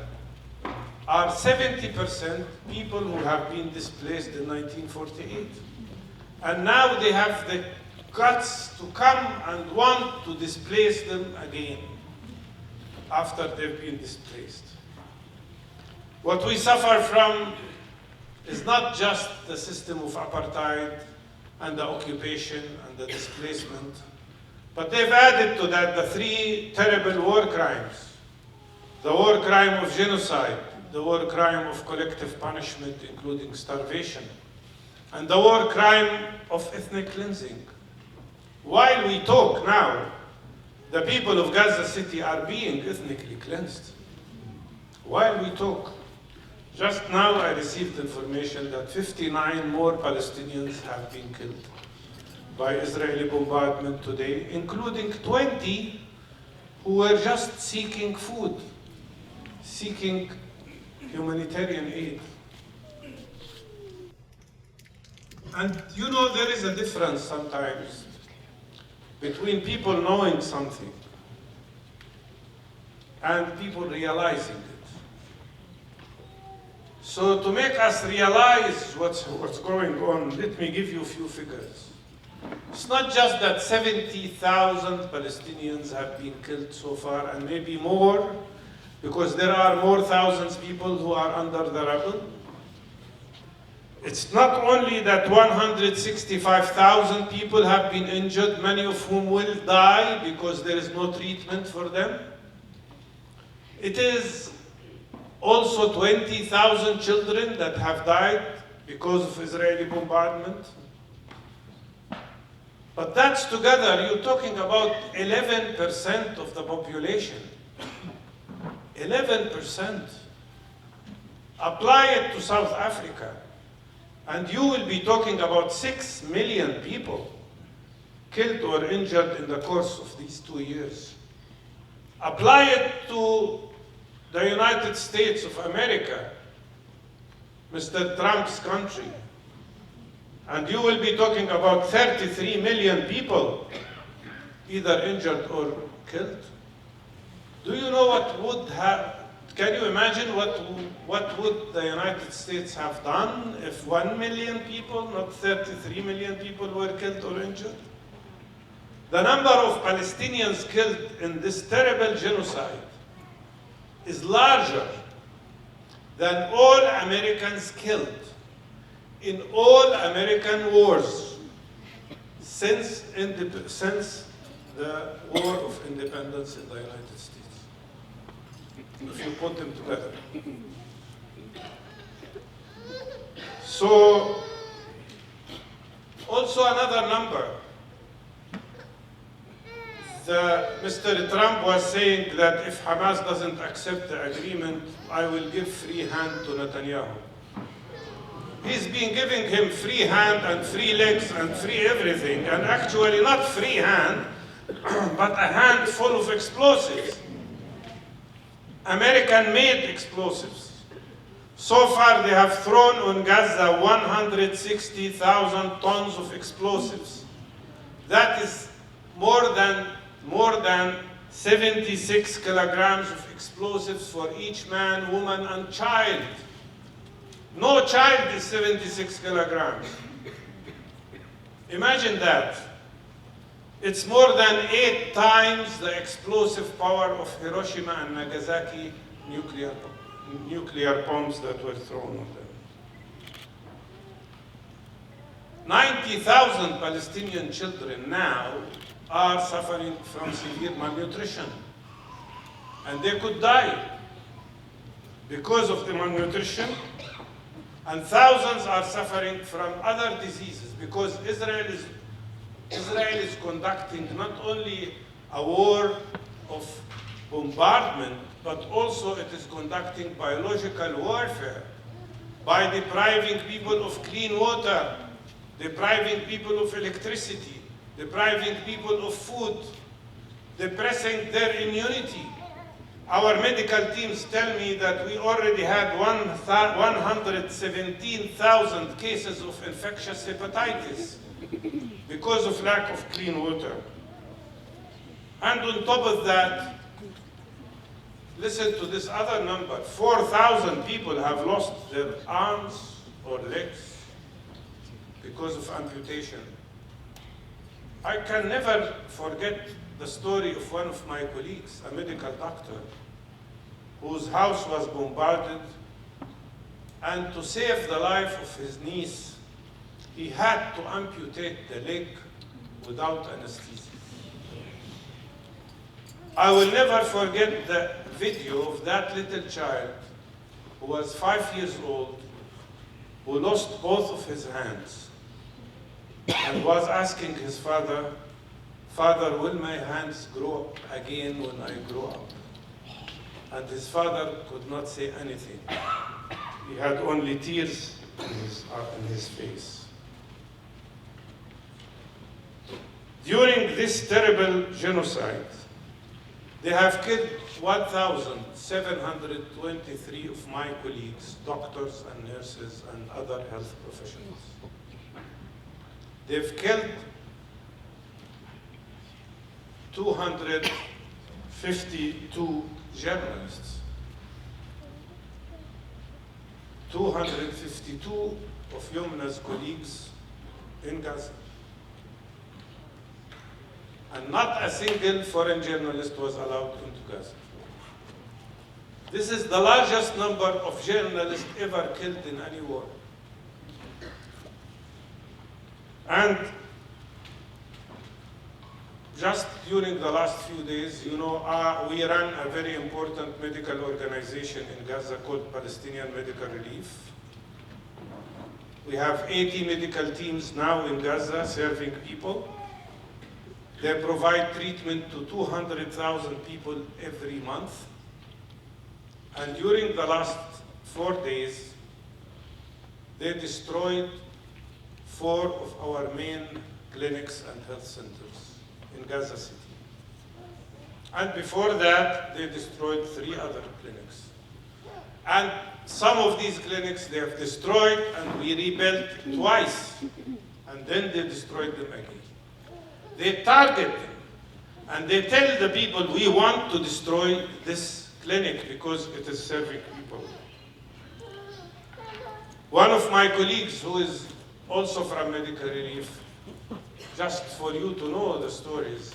are 70% people who have been displaced in 1948. And now they have the guts to come and want to displace them again after they've been displaced. What we suffer from is not just the system of apartheid and the occupation and the displacement, but they've added to that the 3 terrible war crimes: the war crime of genocide, the war crime of collective punishment, including starvation, and the war crime of ethnic cleansing. While we talk now, the people of Gaza City are being ethnically cleansed. While we talk, just now I received information that 59 more Palestinians have been killed by Israeli bombardment today, including 20 who were just seeking food, seeking humanitarian aid. And you know, there is a difference sometimes between people knowing something and people realizing it. So to make us realize what's going on, let me give you a few figures. It's not just that 70,000 Palestinians have been killed so far, and maybe more, because there are more thousands of people who are under the rubble. It's not only that 165,000 people have been injured, many of whom will die because there is no treatment for them. It is also 20,000 children that have died because of Israeli bombardment. But that's together, you're talking about 11% of the population. 11%. Apply it to South Africa, and you will be talking about 6 million people. killed or injured in the course of these 2 years. Apply it to the United States of America, Mr. Trump's country, and you will be talking about 33 million people either injured or killed. Do you know what would have, can you imagine what would the United States have done if 1 million people, not 33 million people, were killed or injured? The number of Palestinians killed in this terrible genocide is larger than all Americans killed in all American wars since the War of Independence in the United States, if you put them together. So, also another number. Mr. Trump was saying that if Hamas doesn't accept the agreement, I will give free hand to Netanyahu. He's been giving him free hand and free legs and free everything, and actually not free hand, but a hand full of explosives. American-made explosives. So far they have thrown on Gaza 160,000 tons of explosives. That is more than 76 kilograms of explosives for each man, woman, and child. No child is 76 kilograms. Imagine that. It's more than 8 times the explosive power of Hiroshima and Nagasaki nuclear bombs that were thrown on them. 90,000 Palestinian children now are suffering from severe malnutrition. And they could die because of the malnutrition. And thousands are suffering from other diseases because Israel is conducting not only a war of bombardment, but also it is conducting biological warfare by depriving people of clean water, depriving people of electricity, depriving people of food, depressing their immunity. Our medical teams tell me that we already had 117,000 cases of infectious hepatitis because of lack of clean water. And on top of that, listen to this other number. 4,000 people have lost their arms or legs because of amputation. I can never forget the story of one of my colleagues, a medical doctor, whose house was bombarded, and to save the life of his niece, he had to amputate the leg without anesthesia. I will never forget the video of that little child who was 5 years old, who lost both of his hands, and was asking his father, "Father, will my hands grow again when I grow up?" And his father could not say anything. He had only tears in his face. During this terrible genocide, they have killed 1,723 of my colleagues, doctors and nurses and other health professionals. They've killed 252 journalists. 252 of Youmna's colleagues in Gaza. And not a single foreign journalist was allowed into Gaza. This is the largest number of journalists ever killed in any war. And just during the last few days, you know, we ran a very important medical organization in Gaza called Palestinian Medical Relief. We have 80 medical teams now in Gaza serving people. They provide treatment to 200,000 people every month. And during the last 4 days, they destroyed 4 of our main clinics and health centers in Gaza City. And before that, they destroyed 3 other clinics. And some of these clinics they have destroyed, and we rebuilt twice. And then they destroyed them again. They target them, and they tell the people, we want to destroy this clinic because it is serving people. One of my colleagues, who is also from medical relief, just for you to know the stories,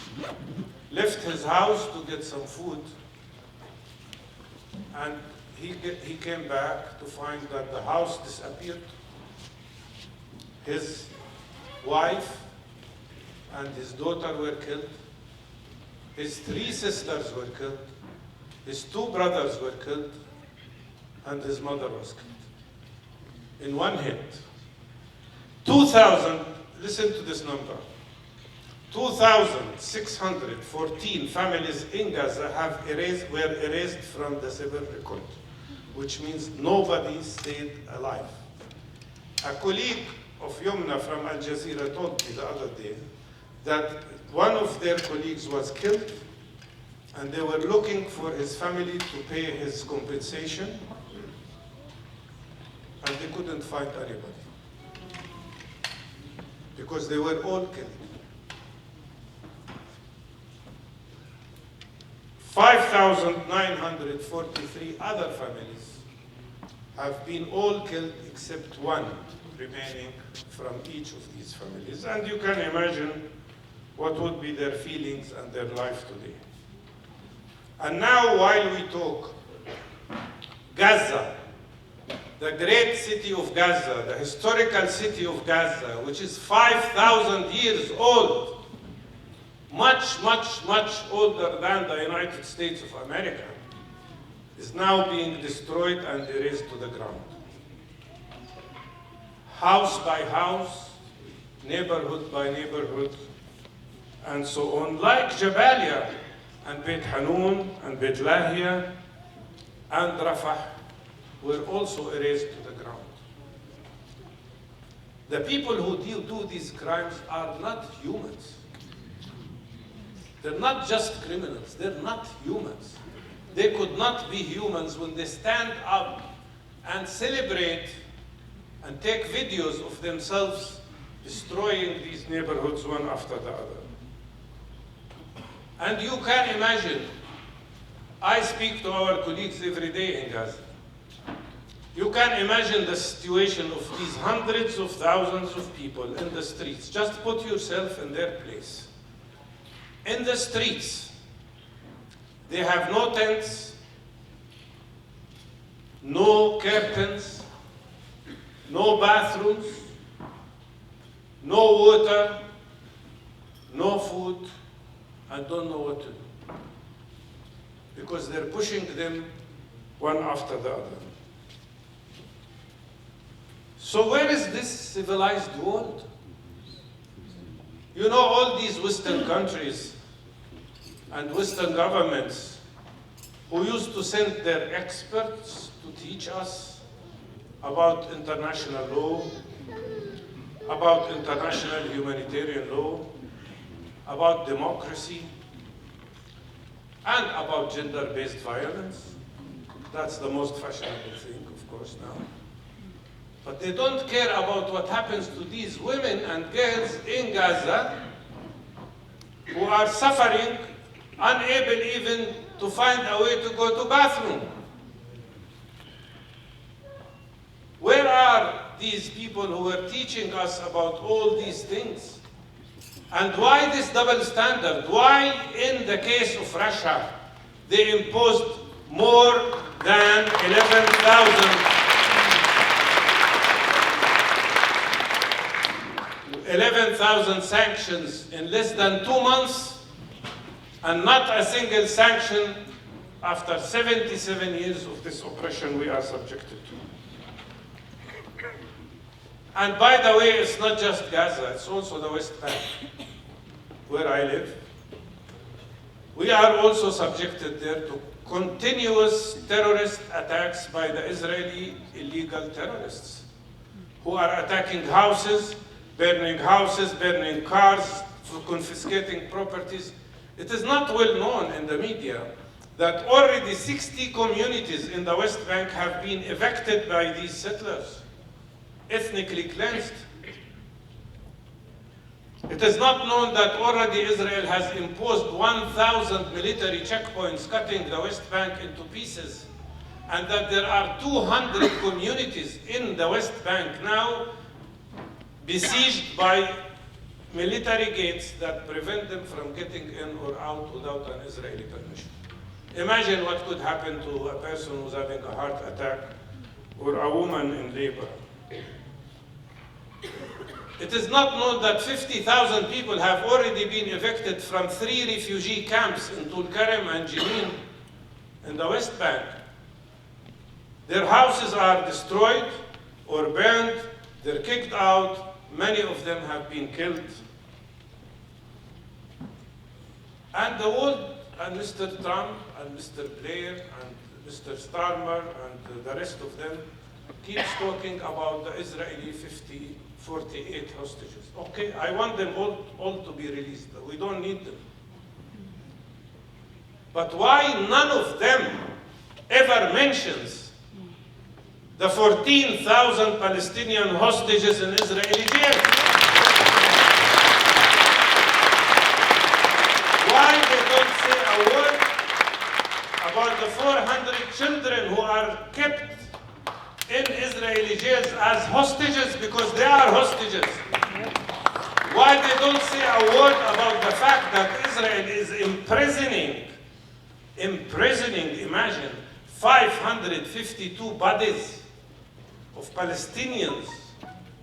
left his house to get some food, and he came back to find that the house disappeared. His wife and his daughter were killed. His 3 sisters were killed. His 2 brothers were killed. And his mother was killed. In one hit. listen to this number. 2,614 families in Gaza were erased from the civil record, which means nobody stayed alive. A colleague of Youmna from Al Jazeera told me the other day that one of their colleagues was killed, and they were looking for his family to pay his compensation, and they couldn't find anybody because they were all killed. 5,943 other families have been all killed except one remaining from each of these families. And you can imagine what would be their feelings and their life today. And now, while we talk, Gaza, the great city of Gaza, the historical city of Gaza, which is 5,000 years old, much, much, much older than the United States of America, is now being destroyed and erased to the ground. House by house, neighborhood by neighborhood, and so on, like Jabalia and Beit Hanun and Beit Lahia and Rafah were also erased to the ground. The people who do these crimes are not humans. They're not just criminals, they're not humans. They could not be humans when they stand up and celebrate and take videos of themselves destroying these neighborhoods one after the other. And you can imagine, I speak to our colleagues every day in Gaza. You can imagine the situation of these hundreds of thousands of people in the streets. Just put yourself in their place. In the streets, they have no tents, no curtains, no bathrooms, no water, no food, and don't know what to do. Because they're pushing them one after the other. So where is this civilized world? You know, all these Western countries and Western governments who used to send their experts to teach us about international law, about international humanitarian law, about democracy, and about gender-based violence. That's the most fashionable thing, of course, now. But they don't care about what happens to these women and girls in Gaza who are suffering, unable even to find a way to go to bathroom. Where are these people who were teaching us about all these things? And why this double standard? Why, in the case of Russia, they imposed more than 11,000 sanctions in less than 2 months, and not a single sanction after 77 years of this oppression we are subjected to? And by the way, it's not just Gaza, it's also the West Bank, where I live. We are also subjected there to continuous terrorist attacks by the Israeli illegal terrorists who are attacking houses, burning houses, burning cars, for confiscating properties. It is not well known in the media that already 60 communities in the West Bank have been evicted by these settlers, ethnically cleansed. It is not known that already Israel has imposed 1,000 military checkpoints cutting the West Bank into pieces, and that there are 200 communities in the West Bank now besieged by military gates that prevent them from getting in or out without an Israeli permission. Imagine what could happen to a person who's having a heart attack or a woman in labor. It is not known that 50,000 people have already been evicted from 3 refugee camps in Tulkarem and Jenin in the West Bank. Their houses are destroyed or burned, they're kicked out, many of them have been killed. And the world, and Mr. Trump, and Mr. Blair, and Mr. Starmer, and the rest of them, keeps talking about the Israeli 48 hostages. Okay, I want them all to be released. We don't need them. But why none of them ever mentions the 14,000 Palestinian hostages in Israeli jail? Why they don't say a word about the 400 children who are kept in Israeli jails as hostages, because they are hostages? Why they don't say a word about the fact that Israel is imprisoning, imagine, 552 bodies of Palestinians.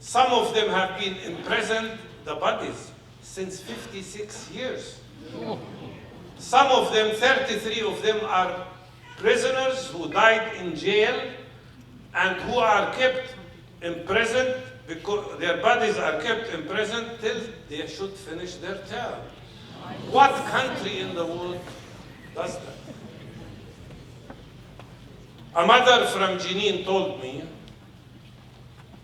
Some of them have been imprisoned, the bodies, since 56 years. Some of them, 33 of them, are prisoners who died in jail and who are kept imprisoned, because their bodies are kept imprisoned till they should finish their term. What country in the world does that? A mother from Jenin told me,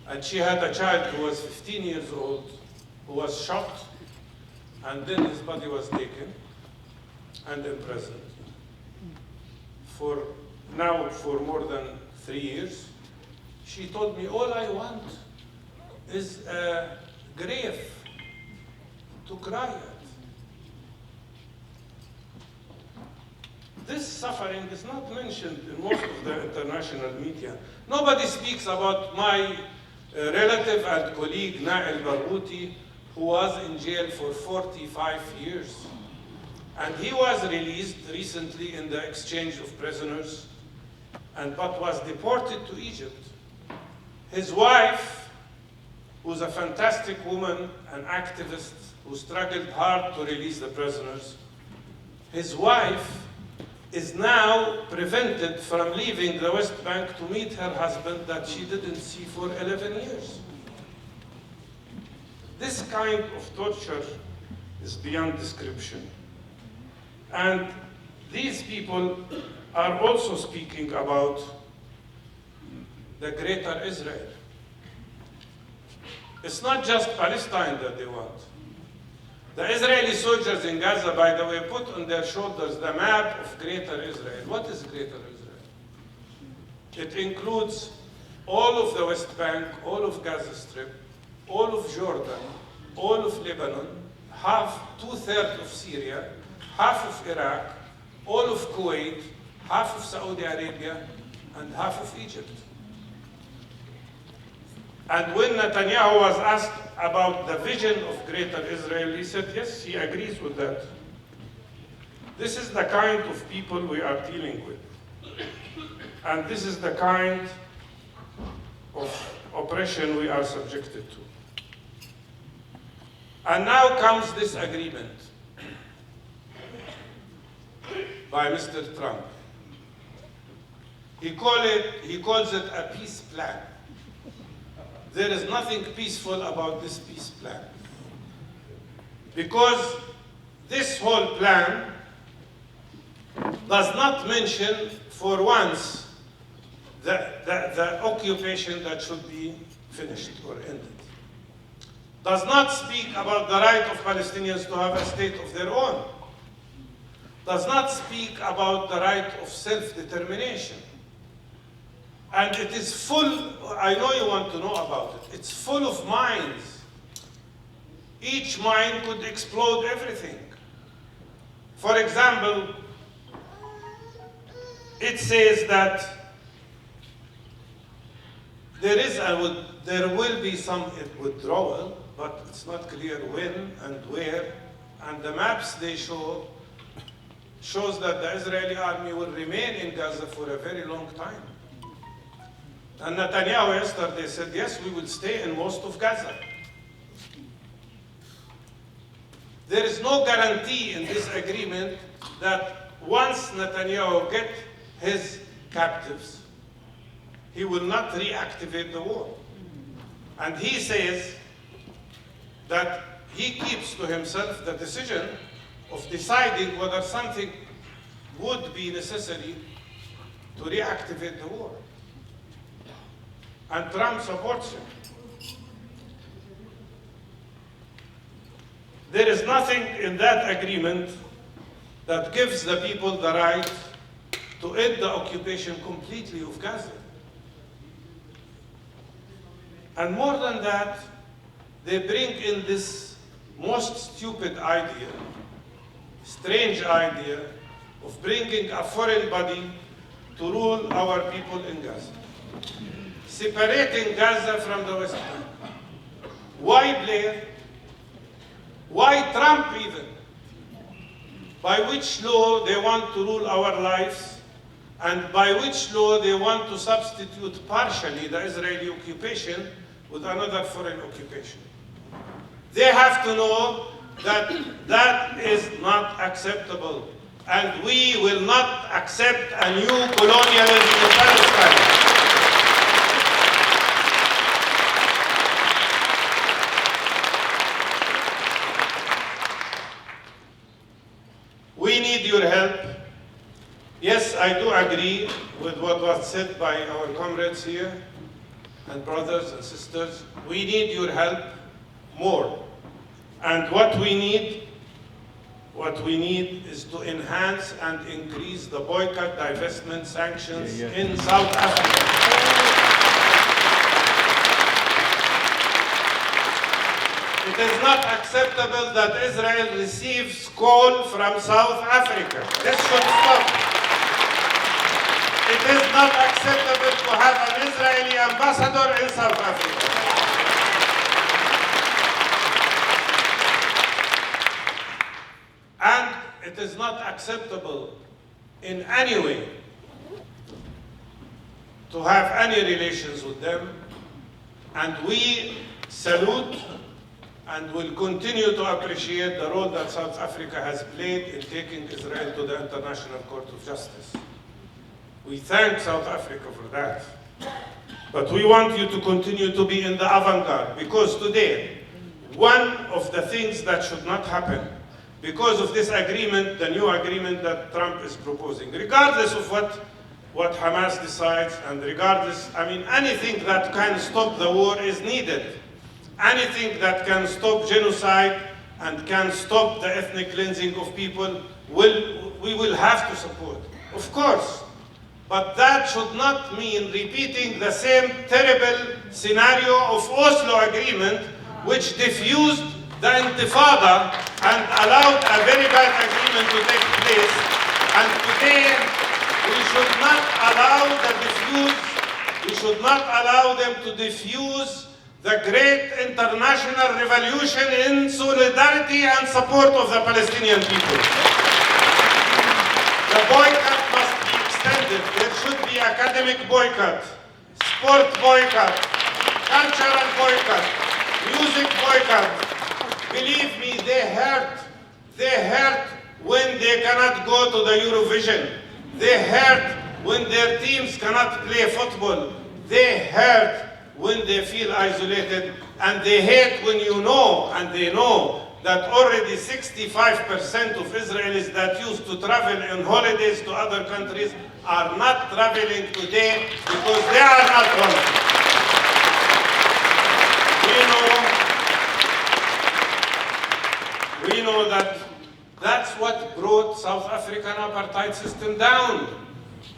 and she had a child who was 15 years old, who was shot, and then his body was taken and imprisoned for more than 3 years. She told me, all I want is a grave to cry at. This suffering is not mentioned in most of the international media. Nobody speaks about my relative and colleague, Youmna El Barghouti, who was in jail for 45 years. And he was released recently in the exchange of prisoners, but was deported to Egypt. His wife, who's a fantastic woman, an activist who struggled hard to release the prisoners, his wife is now prevented from leaving the West Bank to meet her husband that she didn't see for 11 years. This kind of torture is beyond description. And these people are also speaking about the greater Israel. It's not just Palestine that they want. The Israeli soldiers in Gaza, by the way, put on their shoulders the map of greater Israel. What is greater Israel? It includes all of the West Bank, all of Gaza Strip, all of Jordan, all of Lebanon, two-thirds of Syria, half of Iraq, all of Kuwait, half of Saudi Arabia, and half of Egypt. And when Netanyahu was asked about the vision of greater Israel, he said, yes, he agrees with that. This is the kind of people we are dealing with. And this is the kind of oppression we are subjected to. And now comes this agreement by Mr. Trump. He calls it a peace plan. There is nothing peaceful about this peace plan, because this whole plan does not mention for once the occupation that should be finished or ended. does not speak about the right of Palestinians to have a state of their own, does not speak about the right of self-determination. And it is full, I know you want to know about it, it's full of mines. Each mine could explode everything. For example, it says that there will be some withdrawal, but it's not clear when and where. And the maps they shows that the Israeli army will remain in Gaza for a very long time. And Netanyahu yesterday said, yes, we will stay in most of Gaza. There is no guarantee in this agreement that once Netanyahu gets his captives, he will not reactivate the war. And he says that he keeps to himself the decision of deciding whether something would be necessary to reactivate the war. And Trump supports him. There is nothing in that agreement that gives the people the right to end the occupation completely of Gaza. And more than that, they bring in this most stupid idea, strange idea, of bringing a foreign body to rule our people in Gaza. Separating Gaza from the West Bank. Why Blair? Why Trump even? By which law they want to rule our lives, and by which law they want to substitute partially the Israeli occupation with another foreign occupation. They have to know that that is not acceptable, and we will not accept a new colonialism in Palestine. We need your help. Yes, I do agree with what was said by our comrades here, and brothers and sisters. We need your help more. And what we need is to enhance and increase the boycott, divestment, sanctions in South Africa. It is not acceptable that Israel receives coal from South Africa. This should stop. It is not acceptable to have an Israeli ambassador in South Africa. And it is not acceptable in any way to have any relations with them. And we salute and will continue to appreciate the role that South Africa has played in taking Israel to the International Court of Justice. We thank South Africa for that. But we want you to continue to be in the avant-garde, because today, one of the things that should not happen, because of this agreement, the new agreement that Trump is proposing, regardless of what Hamas decides, and regardless, anything that can stop the war is needed. Anything that can stop genocide and can stop the ethnic cleansing of people, we will have to support, of course. But that should not mean repeating the same terrible scenario of Oslo Agreement, which diffused the Intifada and allowed a very bad agreement to take place. And today, we should not allow them to diffuse the great international revolution in solidarity and support of the Palestinian people. The boycott must be extended. There should be academic boycott, sport boycott, cultural boycott, music boycott. Believe me, they hurt when they cannot go to the Eurovision. They hurt when their teams cannot play football. They hurt when they feel isolated, and they hate when you know, and they know, that already 65% of Israelis that used to travel on holidays to other countries are not traveling today because they are not wanted. know that that's what brought South African apartheid system down.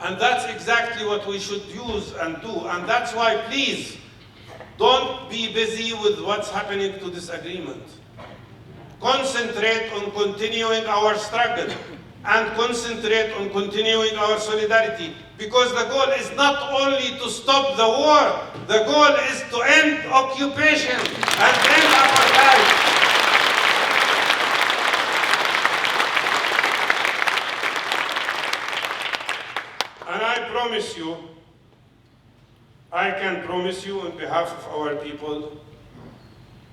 And that's exactly what we should use and do. And that's why, please, don't be busy with what's happening to this agreement. Concentrate on continuing our struggle and concentrate on continuing our solidarity, because the goal is not only to stop the war, the goal is to end occupation and end apartheid. And I promise you, I can promise you on behalf of our people,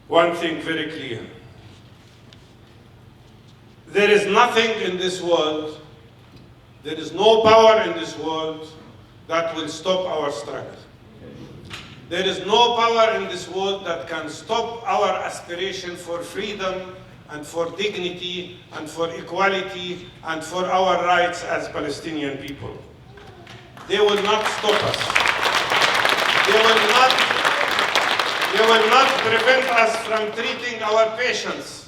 one thing very clear. There is nothing in this world, there is no power in this world that will stop our struggle. There is no power in this world that can stop our aspiration for freedom and for dignity and for equality and for our rights as Palestinian people. They will not stop us. They will not prevent us from treating our patients.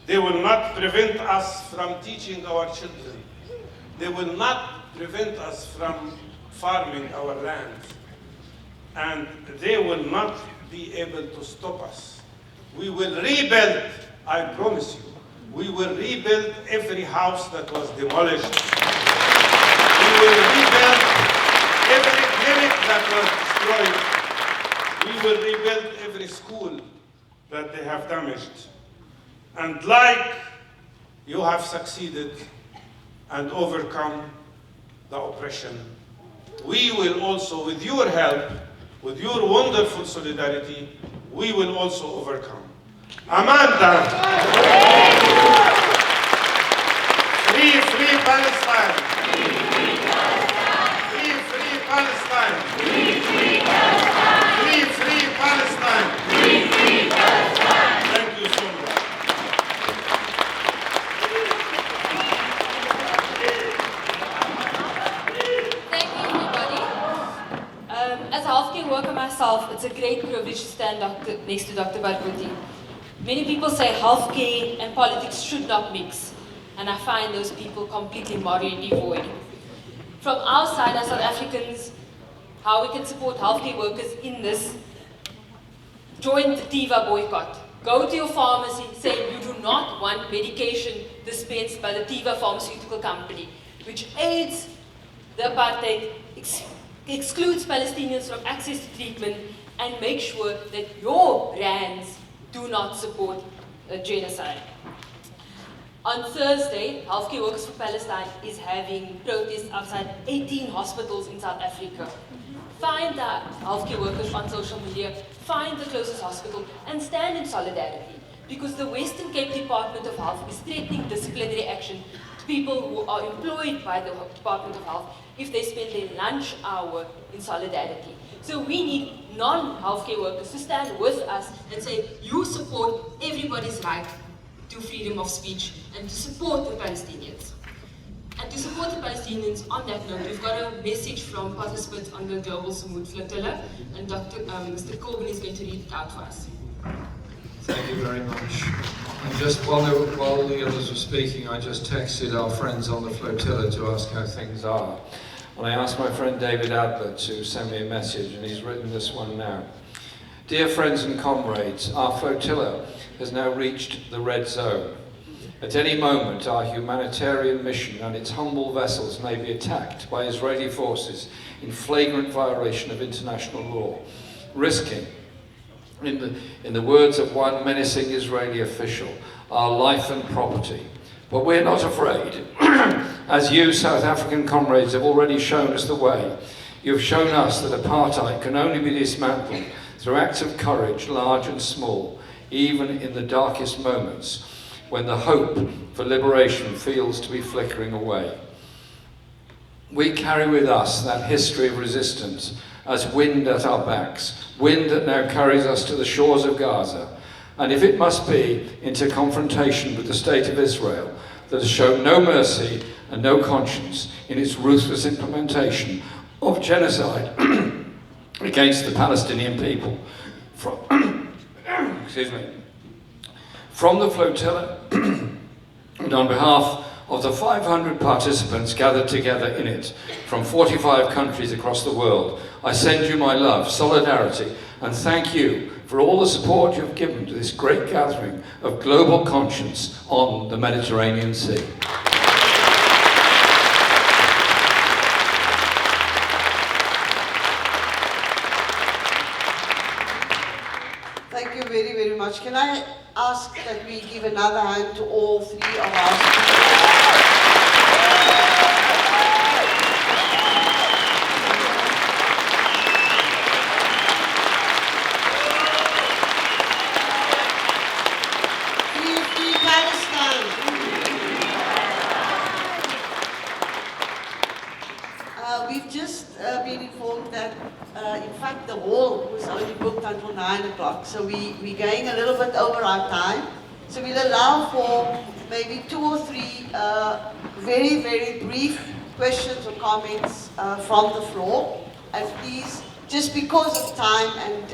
They will not prevent us from teaching our children. They will not prevent us from farming our land. And they will not be able to stop us. We will rebuild, I promise you, we will rebuild every house that was demolished. We will rebuild every clinic that was destroyed. We will rebuild every school that they have damaged. And like you have succeeded and overcome the oppression, we will also, with your help, with your wonderful solidarity, we will also overcome. Amanda! Free, free Palestine! Free, free Palestine! Free, free Palestine! Free, free Palestine! Free, free Palestine! Thank you so much. As a healthcare worker myself, it's a great privilege to stand next to Dr. Barghouti. Many people say healthcare and politics should not mix, and I find those people completely morally devoid. From our side as South Africans, how we can support healthcare workers in this, join the TIVA boycott. Go to your pharmacy, say you do not want medication dispensed by the TIVA pharmaceutical company, which aids the apartheid, excludes Palestinians from access to treatment, and make sure that your brands do not support genocide. On Thursday, Healthcare Workers for Palestine is having protests outside 18 hospitals in South Africa. Find the healthcare workers on social media, find the closest hospital, and stand in solidarity, because the Western Cape Department of Health is threatening disciplinary action to people who are employed by the Department of Health if they spend their lunch hour in solidarity. So we need non-healthcare workers to stand with us and say, you support everybody's right to freedom of speech and to support the Palestinians. And to support the Palestinians, on that note, we've got a message from participants on the Global Samud Flotilla, and Mr. Corbyn is going to read it out for us. Thank you very much. And just while the others were speaking, I just texted our friends on the flotilla to ask how things are. And I asked my friend David Adler to send me a message, and he's written this one now. Dear friends and comrades, our flotilla has now reached the red zone. At any moment, our humanitarian mission and its humble vessels may be attacked by Israeli forces in flagrant violation of international law, risking, in the words of one menacing Israeli official, our life and property. But we're not afraid. As you, South African comrades, have already shown us the way, you've shown us that apartheid can only be dismantled through acts of courage, large and small, even in the darkest moments, when the hope for liberation feels to be flickering away. We carry with us that history of resistance as wind at our backs, wind that now carries us to the shores of Gaza, and if it must be, into confrontation with the state of Israel that has shown no mercy and no conscience in its ruthless implementation of genocide against the Palestinian people. From the flotilla, And on behalf of the 500 participants gathered together in it from 45 countries across the world, I send you my love, solidarity, and thank you for all the support you've given to this great gathering of global conscience on the Mediterranean Sea. Thank you very, very much. Can I ask that we give another hand to all three of our speakers? Free Palestine. We've just been informed that, in fact, the hall was only booked until 9 o'clock, so we're going a little bit over our time. So we'll allow for maybe 2 or 3 very, very brief questions or comments from the floor. And please, just because of time and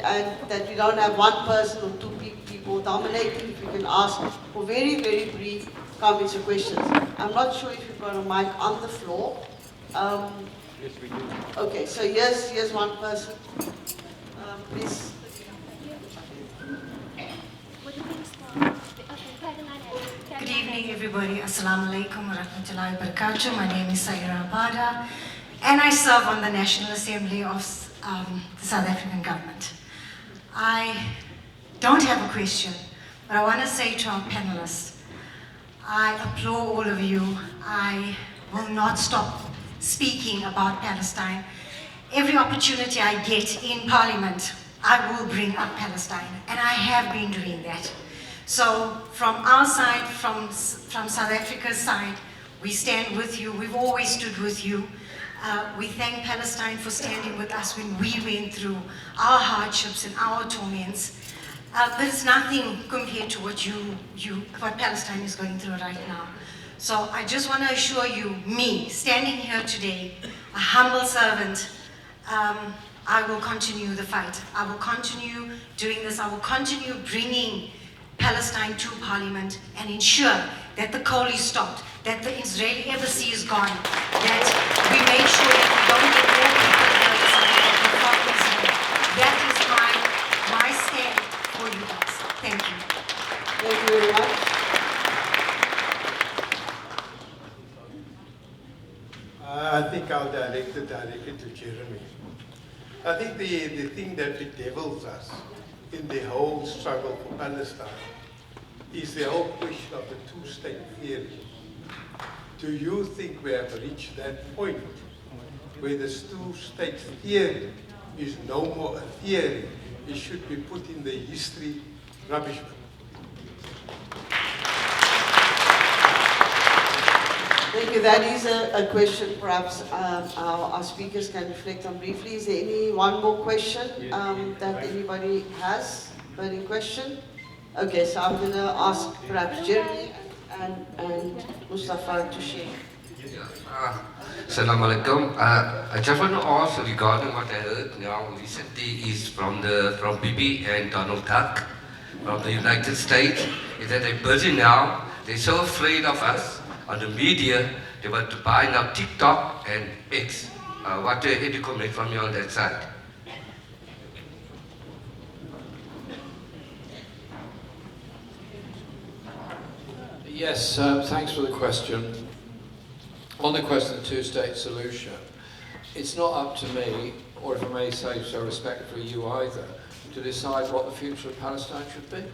that we don't have one person or 2 people dominating, if you can ask for very, very brief comments or questions. I'm not sure if you've got a mic on the floor. Yes, we do. Okay, so here's one person. Please. Good evening, everybody. Assalamu alaikum wa rahmatullahi wa barakatuh. My name is Saira Abada, and I serve on the National Assembly of the South African government. I don't have a question, but I want to say to our panelists, I applaud all of you. I will not stop speaking about Palestine. Every opportunity I get in Parliament, I will bring up Palestine, and I have been doing that. So from our side, from South Africa's side, we stand with you. We've always stood with you. We thank Palestine for standing with us when we went through our hardships and our torments. But it's nothing compared to what Palestine is going through right now. So I just want to assure you, me, standing here today, a humble servant, I will continue the fight. I will continue doing this. I will continue bringing Palestine to Parliament and ensure that the coal is stopped, that the Israeli embassy is gone, that we make sure that we don't get more people here from Israel. That is my stand for you guys. Thank you. Thank you very much. I think I'll direct it directly to Jeremy. I think the thing that bedevils us in the whole struggle for Palestine is the whole question of the two-state theory. Do you think we have reached that point where the two-state theory is no more a theory? It should be put in the history rubbish bin. Thank you. That is a question perhaps our speakers can reflect on briefly. Is there one more question that anybody has? Burning question? Okay, so I'm going to ask perhaps Jeremy and Mustafa to share. Assalamu alaikum. I just want to ask regarding what I heard now recently is from Bibi and Donald Tusk from the United States, is that they're busy now, they're so afraid of us on the media, they want to buy now TikTok and X. What do you comment from you on that side? Yes, thanks for the question. On the question of the two-state solution, it's not up to me, or if I may say so respectfully, you either, to decide what the future of Palestine should be.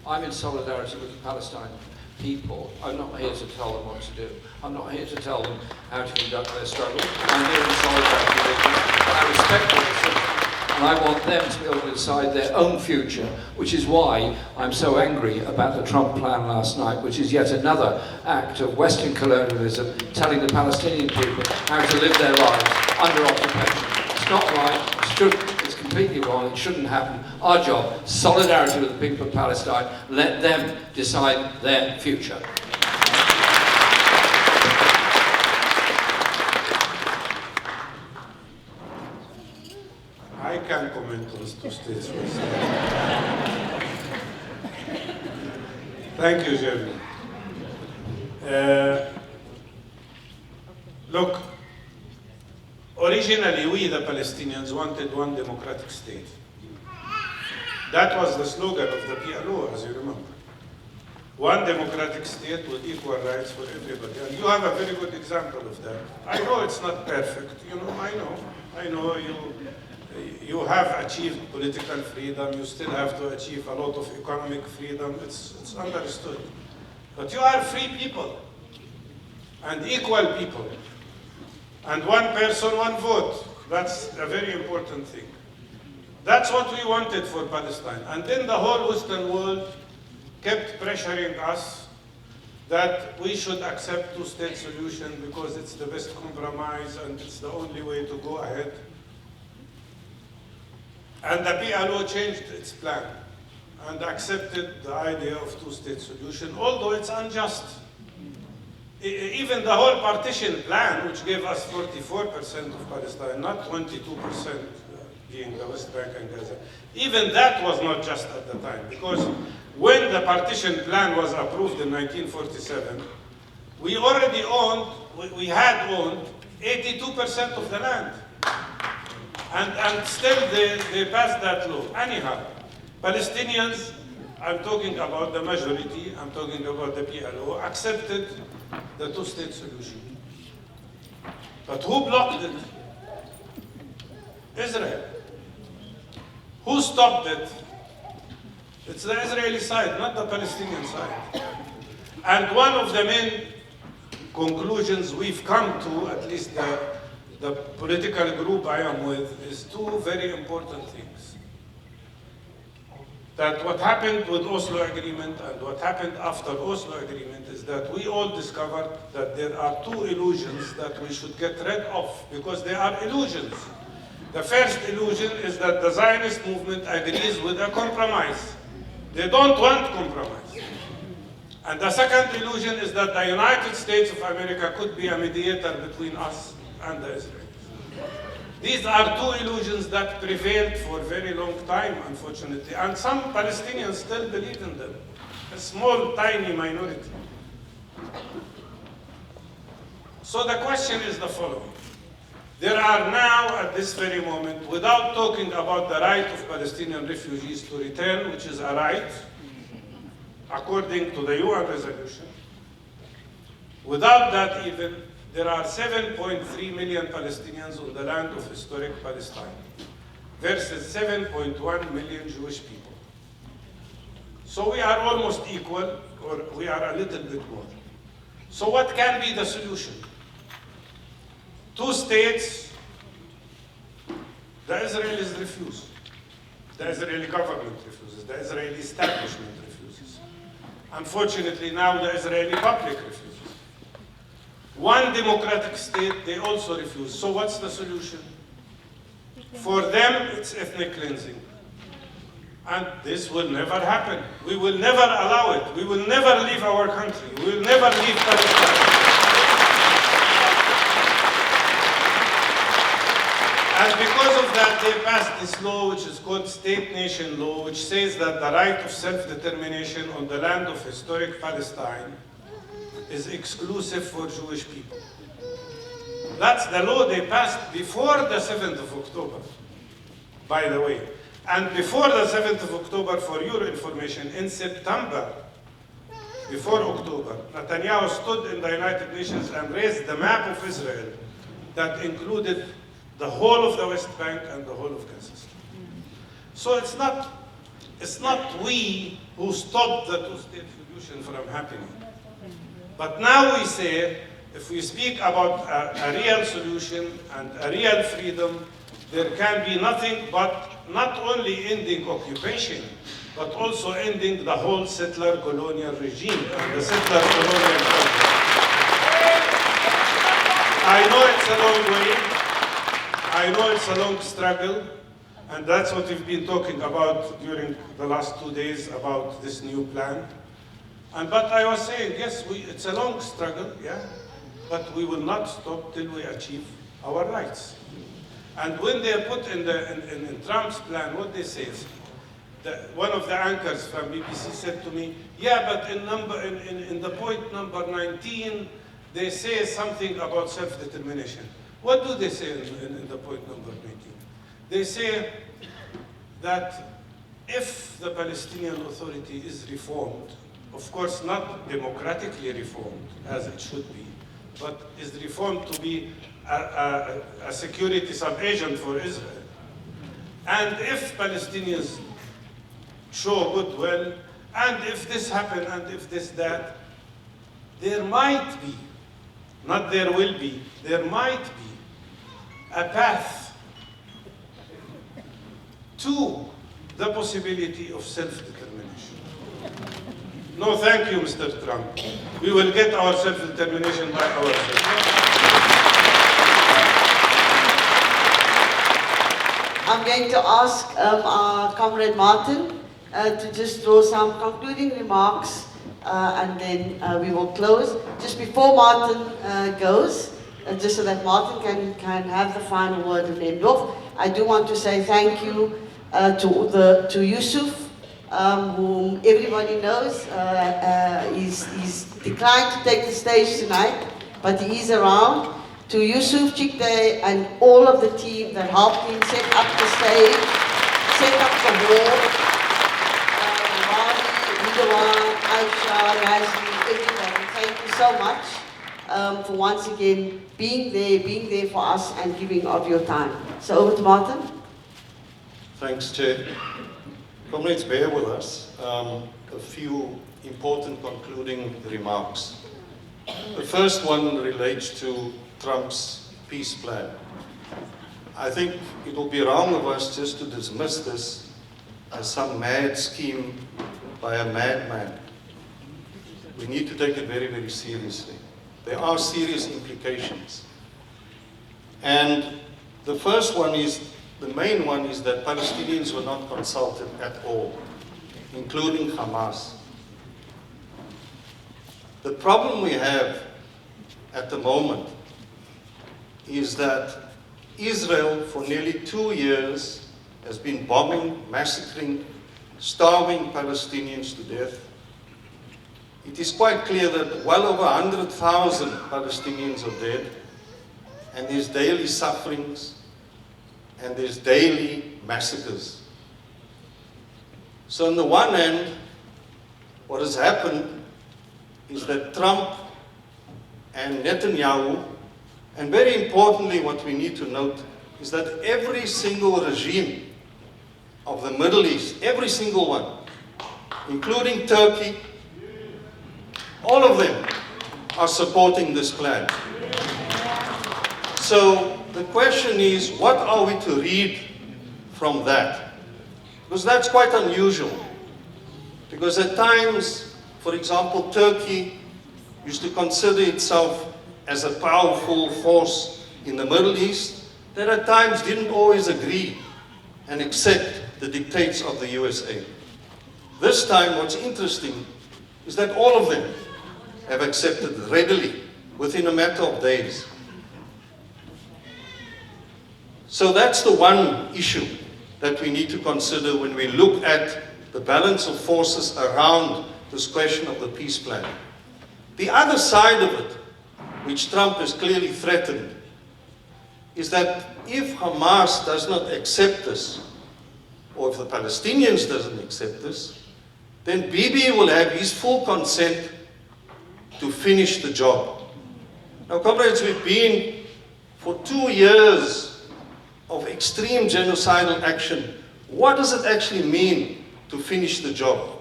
I'm in solidarity with the Palestinian people. I'm not here to tell them what to do. I'm not here to tell them how to conduct their struggle. I'm here in solidarity with them. I respect their decision, and I want them to be able to decide their own future, which is why I'm so angry about the Trump plan last night, which is yet another act of Western colonialism, telling the Palestinian people how to live their lives under occupation. It's not right, it's completely wrong, it shouldn't happen. Our job, solidarity with the people of Palestine, let them decide their future. I can comment on two states. Thank you, Jeremy. Look, originally we, the Palestinians, wanted one democratic state. That was the slogan of the PLO, as you remember. One democratic state with equal rights for everybody. And you have a very good example of that. I know it's not perfect, you know, I know you have achieved political freedom, you still have to achieve a lot of economic freedom, it's understood. But you are free people, and equal people, and one person, one vote. That's a very important thing. That's what we wanted for Palestine. And then the whole Western world kept pressuring us that we should accept two-state solution because it's the best compromise and it's the only way to go ahead. And the PLO changed its plan and accepted the idea of two-state solution, although it's unjust. Even the whole partition plan, which gave us 44% of Palestine, not 22% being the West Bank and Gaza, even that was not just at the time, because when the partition plan was approved in 1947, we already owned, we had owned 82% of the land. And still they passed that law. Anyhow, Palestinians, I'm talking about the majority, I'm talking about the PLO, accepted the two-state solution. But who blocked it? Israel. Who stopped it? It's the Israeli side, not the Palestinian side. And one of the main conclusions we've come to, at least the political group I am with, is two very important things. That what happened with Oslo Agreement and what happened after Oslo Agreement is that we all discovered that there are two illusions that we should get rid of, because they are illusions. The first illusion is that the Zionist movement agrees with a compromise. They don't want compromise. And the second illusion is that the United States of America could be a mediator between us and the Israelis. These are two illusions that prevailed for a very long time, unfortunately, and some Palestinians still believe in them. A small, tiny minority. So the question is the following. There are now, at this very moment, without talking about the right of Palestinian refugees to return, which is a right, according to the UN resolution, without that even, there are 7.3 million Palestinians on the land of historic Palestine, versus 7.1 million Jewish people. So we are almost equal, or we are a little bit more. So what can be the solution? Two states, the Israelis refuse. The Israeli government refuses. The Israeli establishment refuses. Unfortunately, now the Israeli public refuses. One democratic state, they also refuse. So what's the solution? For them, it's ethnic cleansing. And this will never happen. We will never allow it. We will never leave our country. We will never leave Palestine. And because of that, they passed this law, which is called state-nation law, which says that the right of self-determination on the land of historic Palestine is exclusive for Jewish people. That's the law they passed before the 7th of October, by the way. And before the 7th of October, for your information, in September, before October, Netanyahu stood in the United Nations and raised the map of Israel that included the whole of the West Bank and the whole of Gaza. So it's not we who stopped the two-state solution from happening. But now we say, if we speak about a real solution and a real freedom, there can be nothing but not only ending occupation, but also ending the whole settler colonial regime and the settler colonial culture. I know it's a long way. I know it's a long struggle, and that's what we've been talking about during the last 2 days about this new plan. But I was saying, yes, it's a long struggle, yeah, but we will not stop till we achieve our rights. And when they put in Trump's plan, what they say is, one of the anchors from BBC said to me, yeah, but in the point number 19, they say something about self-determination. What do they say in the point number 19? They say that if the Palestinian Authority is reformed, of course not democratically reformed as it should be, but is reformed to be a security sub-agent for Israel, and if Palestinians show goodwill, and if this happens, and if this, that, there might be, not there will be, there might be a path to the possibility of self-determination. No, thank you, Mr. Trump. We will get our self-determination by ourselves. I'm going to ask our Comrade Martin to just draw some concluding remarks and then we will close. Just before Martin goes, just so that Martin can have the final word and end off, I do want to say thank you to Yusuf, whom everybody knows. He's declined to take the stage tonight, but he is around. To Yusuf, Chikde, and all of the team that helped him set up the stage, set up the hall. Rani, Ridwan, Aisha, Razmi, everybody, thank you so much for once again being there for us and giving of your time. So over to Martin. Thanks, Chair. Comrades, bear with us. A few important concluding remarks. The first one relates to Trump's peace plan. I think it will be wrong of us just to dismiss this as some mad scheme by a madman. We need to take it very, very seriously. There are serious implications. And the first one is, the main one is that Palestinians were not consulted at all, including Hamas. The problem we have at the moment is that Israel, for nearly 2 years, has been bombing, massacring, starving Palestinians to death. It is quite clear that well over 100,000 Palestinians are dead, and there's daily sufferings, and there's daily massacres. So on the one hand, what has happened is that Trump and Netanyahu, and very importantly what we need to note, is that every single regime of the Middle East, every single one, including Turkey, all of them are supporting this plan. So the question is, what are we to read from that? Because that's quite unusual. Because at times, for example, Turkey used to consider itself as a powerful force in the Middle East that at times didn't always agree and accept the dictates of the USA. This time, what's interesting is that all of them have accepted readily within a matter of days. So that's the one issue that we need to consider when we look at the balance of forces around this question of the peace plan. The other side of it, which Trump has clearly threatened, is that if Hamas does not accept this, or if the Palestinians doesn't accept this, then Bibi will have his full consent to finish the job. Now, comrades, we've been for 2 years of extreme genocidal action. What does it actually mean to finish the job?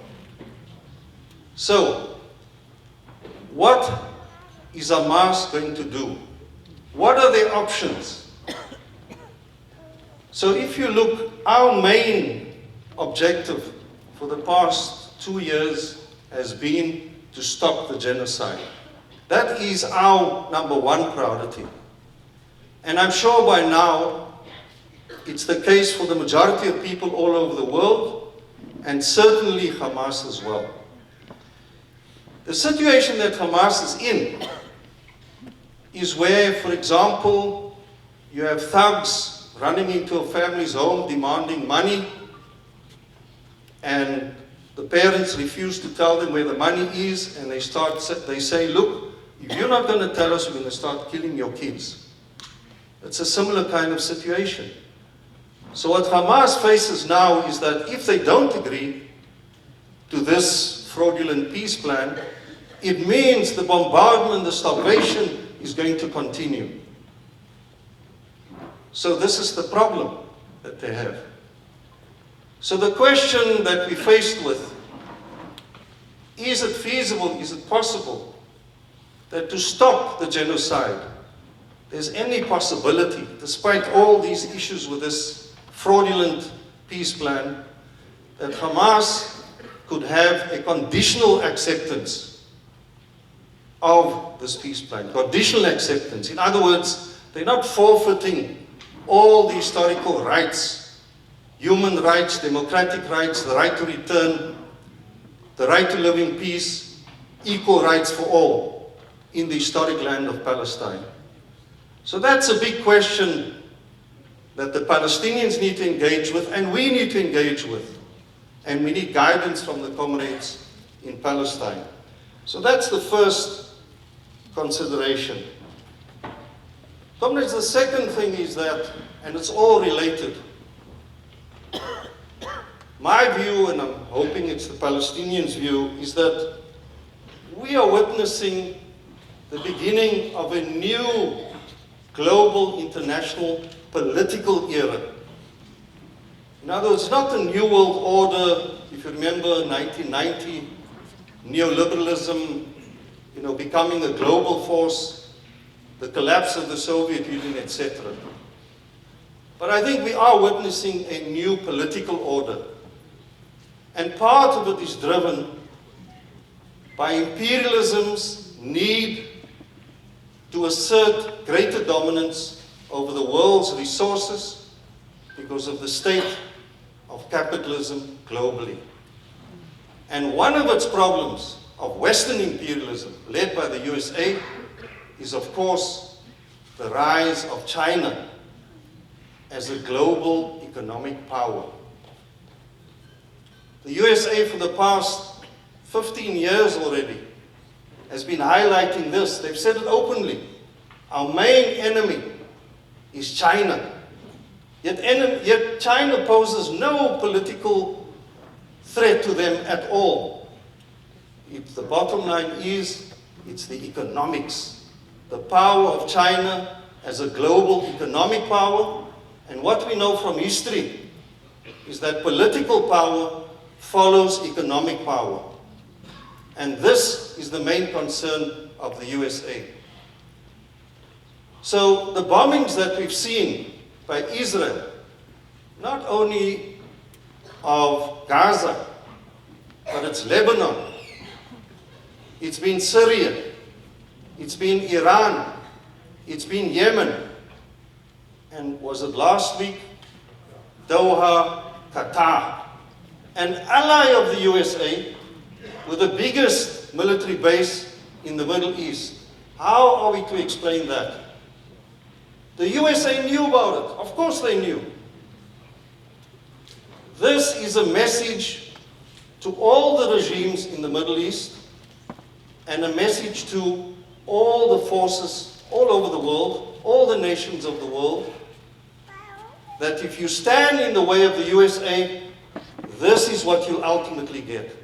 So, what is Hamas going to do? What are their options? So if you look, our main objective for the past 2 years has been to stop the genocide. That is our #1 priority. And I'm sure by now it's the case for the majority of people all over the world, and certainly Hamas as well. The situation that Hamas is in is where, for example, you have thugs running into a family's home demanding money, and the parents refuse to tell them where the money is, and they say, look, if you're not going to tell us, we're going to start killing your kids. It's a similar kind of situation. So what Hamas faces now is that if they don't agree to this fraudulent peace plan, it means the bombardment, the starvation is going to continue. So this is the problem that they have. So the question that we're faced with, is it feasible, is it possible that to stop the genocide, there's any possibility, despite all these issues with this fraudulent peace plan, that Hamas could have a conditional acceptance of this peace plan? Conditional acceptance. In other words, they're not forfeiting all the historical rights, human rights, democratic rights, the right to return, the right to live in peace, equal rights for all in the historic land of Palestine. So that's a big question that the Palestinians need to engage with, and we need to engage with. And we need guidance from the comrades in Palestine. So that's the first consideration. Comrades, the second thing is that, and it's all related, my view, and I'm hoping it's the Palestinians' view, is that we are witnessing the beginning of a new global international political era. In other words, not the New World Order, if you remember 1990, neoliberalism, becoming a global force, the collapse of the Soviet Union, etc. But I think we are witnessing a new political order. And part of it is driven by imperialism's need to assert greater dominance over the world's resources because of the state of capitalism globally. And one of its problems of Western imperialism, led by the USA, is of course the rise of China as a global economic power. The USA for the past 15 years already has been highlighting this. They've said it openly. Our main enemy is China. Yet China poses no political threat to them at all. The bottom line is, it's the economics. The power of China as a global economic power. And what we know from history is that political power follows economic power. And this is the main concern of the USA. So the bombings that we've seen by Israel, not only of Gaza, but it's Lebanon, it's been Syria, it's been Iran, it's been Yemen, and was it last week? Doha, Qatar. An ally of the USA with the biggest military base in the Middle East. How are we to explain that? The USA knew about it. Of course they knew. This is a message to all the regimes in the Middle East and a message to all the forces all over the world, all the nations of the world, that if you stand in the way of the USA, this is what you'll ultimately get.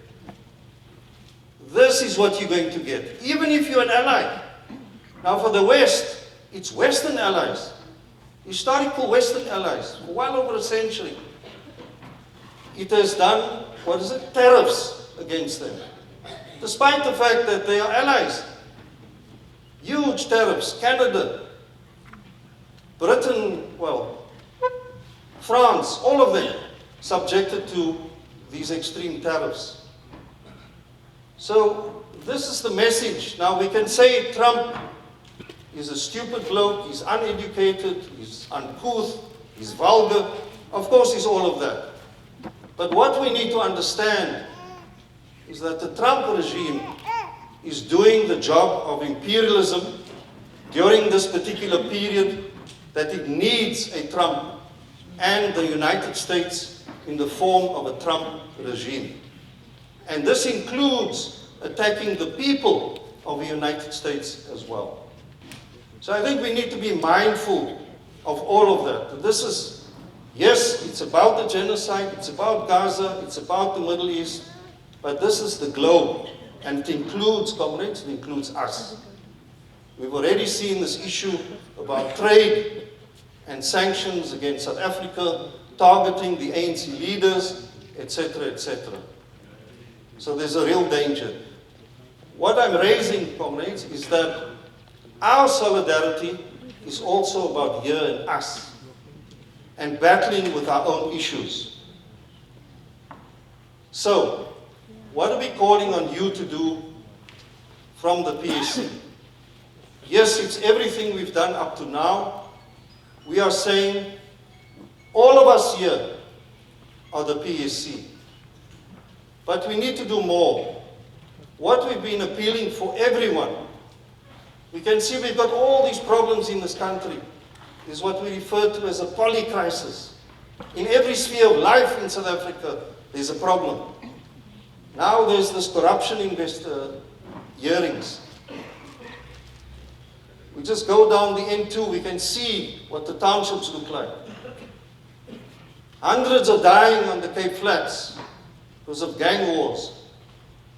This is what you're going to get, even if you're an ally. Now for the West, it's Western allies, historical Western allies, for well over a century. It has done, tariffs against them, despite the fact that they are allies. Huge tariffs, Canada, Britain, France, all of them subjected to these extreme tariffs. So this is the message. Now we can say Trump is a stupid bloke, he's uneducated, he's uncouth, he's vulgar. Of course he's all of that. But what we need to understand is that the Trump regime is doing the job of imperialism during this particular period, that it needs a Trump and the United States in the form of a Trump regime. And this includes attacking the people of the United States as well. So I think we need to be mindful of all of that. This is, yes, it's about the genocide, it's about Gaza, it's about the Middle East, but this is the globe, and it includes, comrades, it includes us. We've already seen this issue about trade and sanctions against South Africa, targeting the ANC leaders, etc., etc. So there's a real danger. What I'm raising, comrades, is that our solidarity is also about here and us, and battling with our own issues. So, what are we calling on you to do from the PSC? Yes, it's everything we've done up to now. We are saying all of us here are the PSC. But we need to do more. What we've been appealing for everyone, we can see we've got all these problems in this country. This is what we refer to as a polycrisis. In every sphere of life in South Africa, there's a problem. Now there's this corruption hearings. We just go down the N2, we can see what the townships look like. Hundreds are dying on the Cape Flats because of gang wars.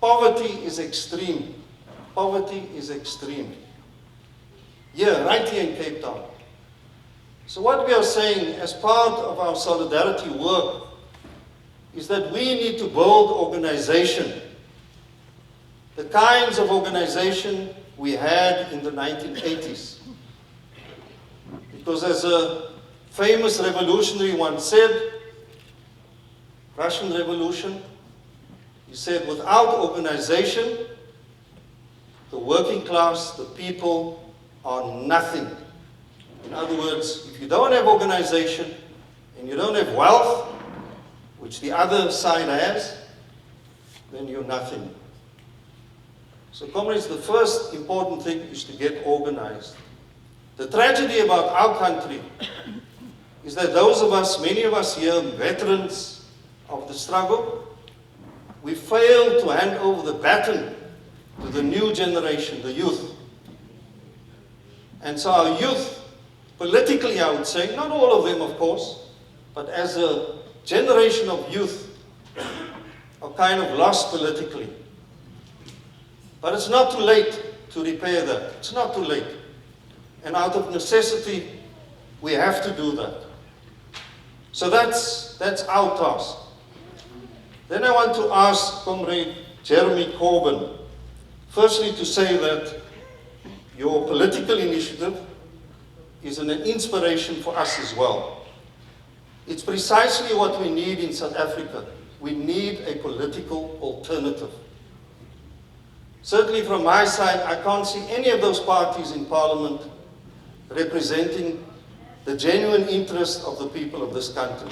Poverty is extreme. Poverty is extreme. Here, right here in Cape Town. So what we are saying as part of our solidarity work is that we need to build organization. The kinds of organization we had in the 1980s. Because as a famous revolutionary once said, Russian Revolution, he said, without organization, the working class, the people, are nothing. In other words, if you don't have organization and you don't have wealth, which the other side has, then you're nothing. So comrades, the first important thing is to get organized. The tragedy about our country is that those of us, many of us here, veterans of the struggle, we fail to hand over the baton to the new generation, the youth. And so our youth, politically I would say, not all of them of course, but as a generation of youth, are kind of lost politically. But it's not too late to repair that. It's not too late. And out of necessity, we have to do that. So that's our task. Then I want to ask Comrade Jeremy Corbyn, firstly to say that your political initiative is an inspiration for us as well. It's precisely what we need in South Africa. We need a political alternative. Certainly from my side, I can't see any of those parties in Parliament representing the genuine interest of the people of this country.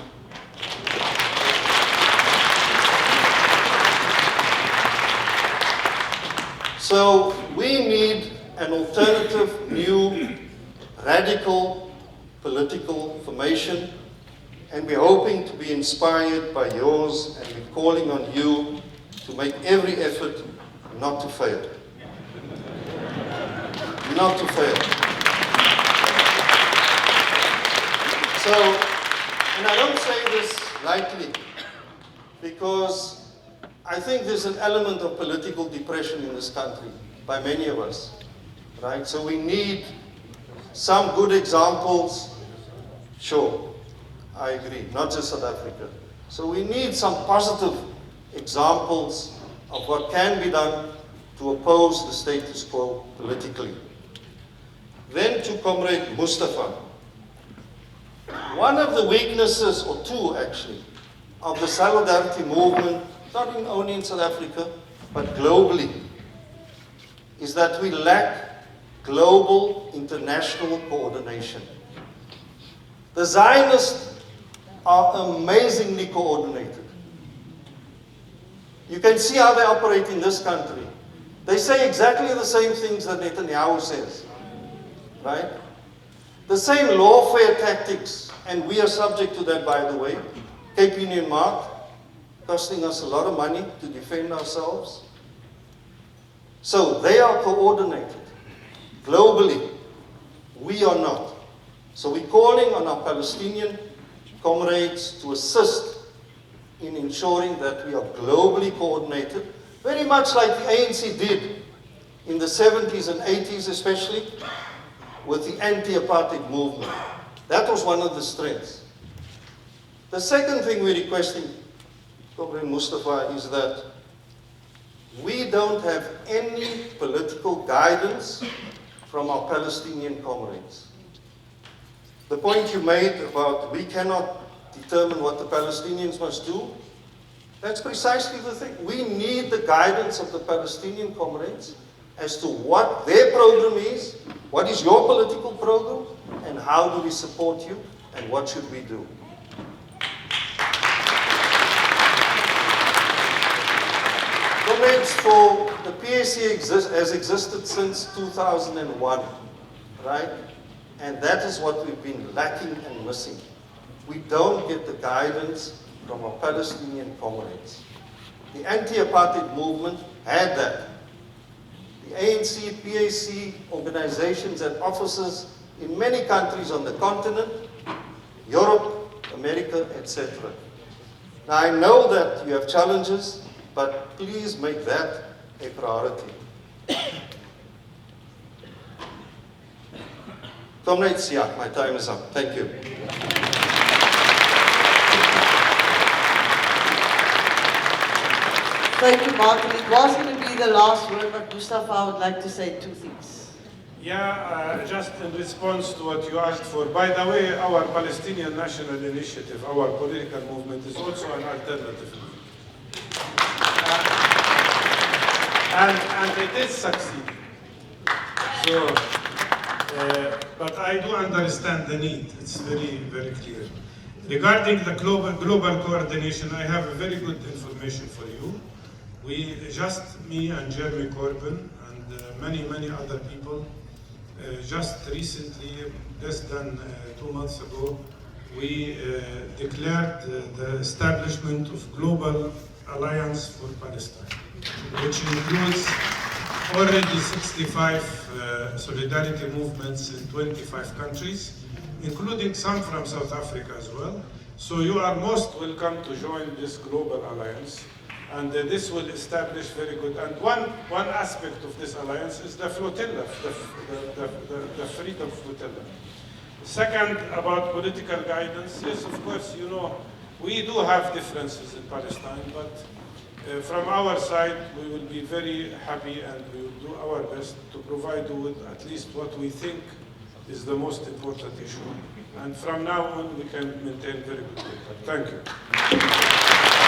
So we need an alternative, new, radical political formation, and we're hoping to be inspired by yours, and we're calling on you to make every effort not to fail. Not to fail. So, and I don't say this lightly, because I think there's an element of political depression in this country by many of us, right? So we need some good examples. Sure, I agree, not just South Africa. So we need some positive examples of what can be done to oppose the status quo politically. Then to Comrade Mustafa. One of the weaknesses, or two actually, of the solidarity movement, not only in South Africa, but globally, is that we lack global international coordination. The Zionists are amazingly coordinated. You can see how they operate in this country. They say exactly the same things that Netanyahu says, right? The same lawfare tactics, and we are subject to that, by the way, Cape Union Mark, costing us a lot of money to defend ourselves. So they are coordinated globally. We are not. So we're calling on our Palestinian comrades to assist in ensuring that we are globally coordinated, very much like the ANC did in the 70s and 80s, especially with the anti-apartheid movement. That was one of the strengths. The second thing we're requesting, Comrade Mustafa, is that we don't have any political guidance from our Palestinian comrades. The point you made about we cannot determine what the Palestinians must do, that's precisely the thing. We need the guidance of the Palestinian comrades as to what their program is, what is your political program, and how do we support you, and what should we do. Comrades, for the PSC has existed since 2001, right? And that is what we've been lacking and missing. We don't get the guidance from our Palestinian comrades. The anti-apartheid movement had that. The ANC, PSC organizations and offices in many countries on the continent, Europe, America, etc. Now I know that you have challenges, but please make that a priority. Comrades, yeah, my time is up. Thank you. Thank you, Martin. It was going to be the last word, but Mustafa would like to say two things. Yeah, just in response to what you asked for. By the way, our Palestinian National Initiative, our political movement, is also an alternative movement. And it is succeeding. So, but I do understand the need. It's very, very clear. Regarding the global coordination, I have a very good information for you. Me and Jeremy Corbyn and many other people, just recently, less than 2 months ago, we declared the establishment of Global Alliance for Palestine, which includes already 65 solidarity movements in 25 countries, including some from South Africa as well. So you are most welcome to join this Global Alliance. And this will establish very good. And one aspect of this alliance is the flotilla, the freedom flotilla. Second, about political guidance, yes, of course, you know, we do have differences in Palestine, but from our side, we will be very happy and we will do our best to provide you with at least what we think is the most important issue. And from now on, we can maintain very good contact. Thank you.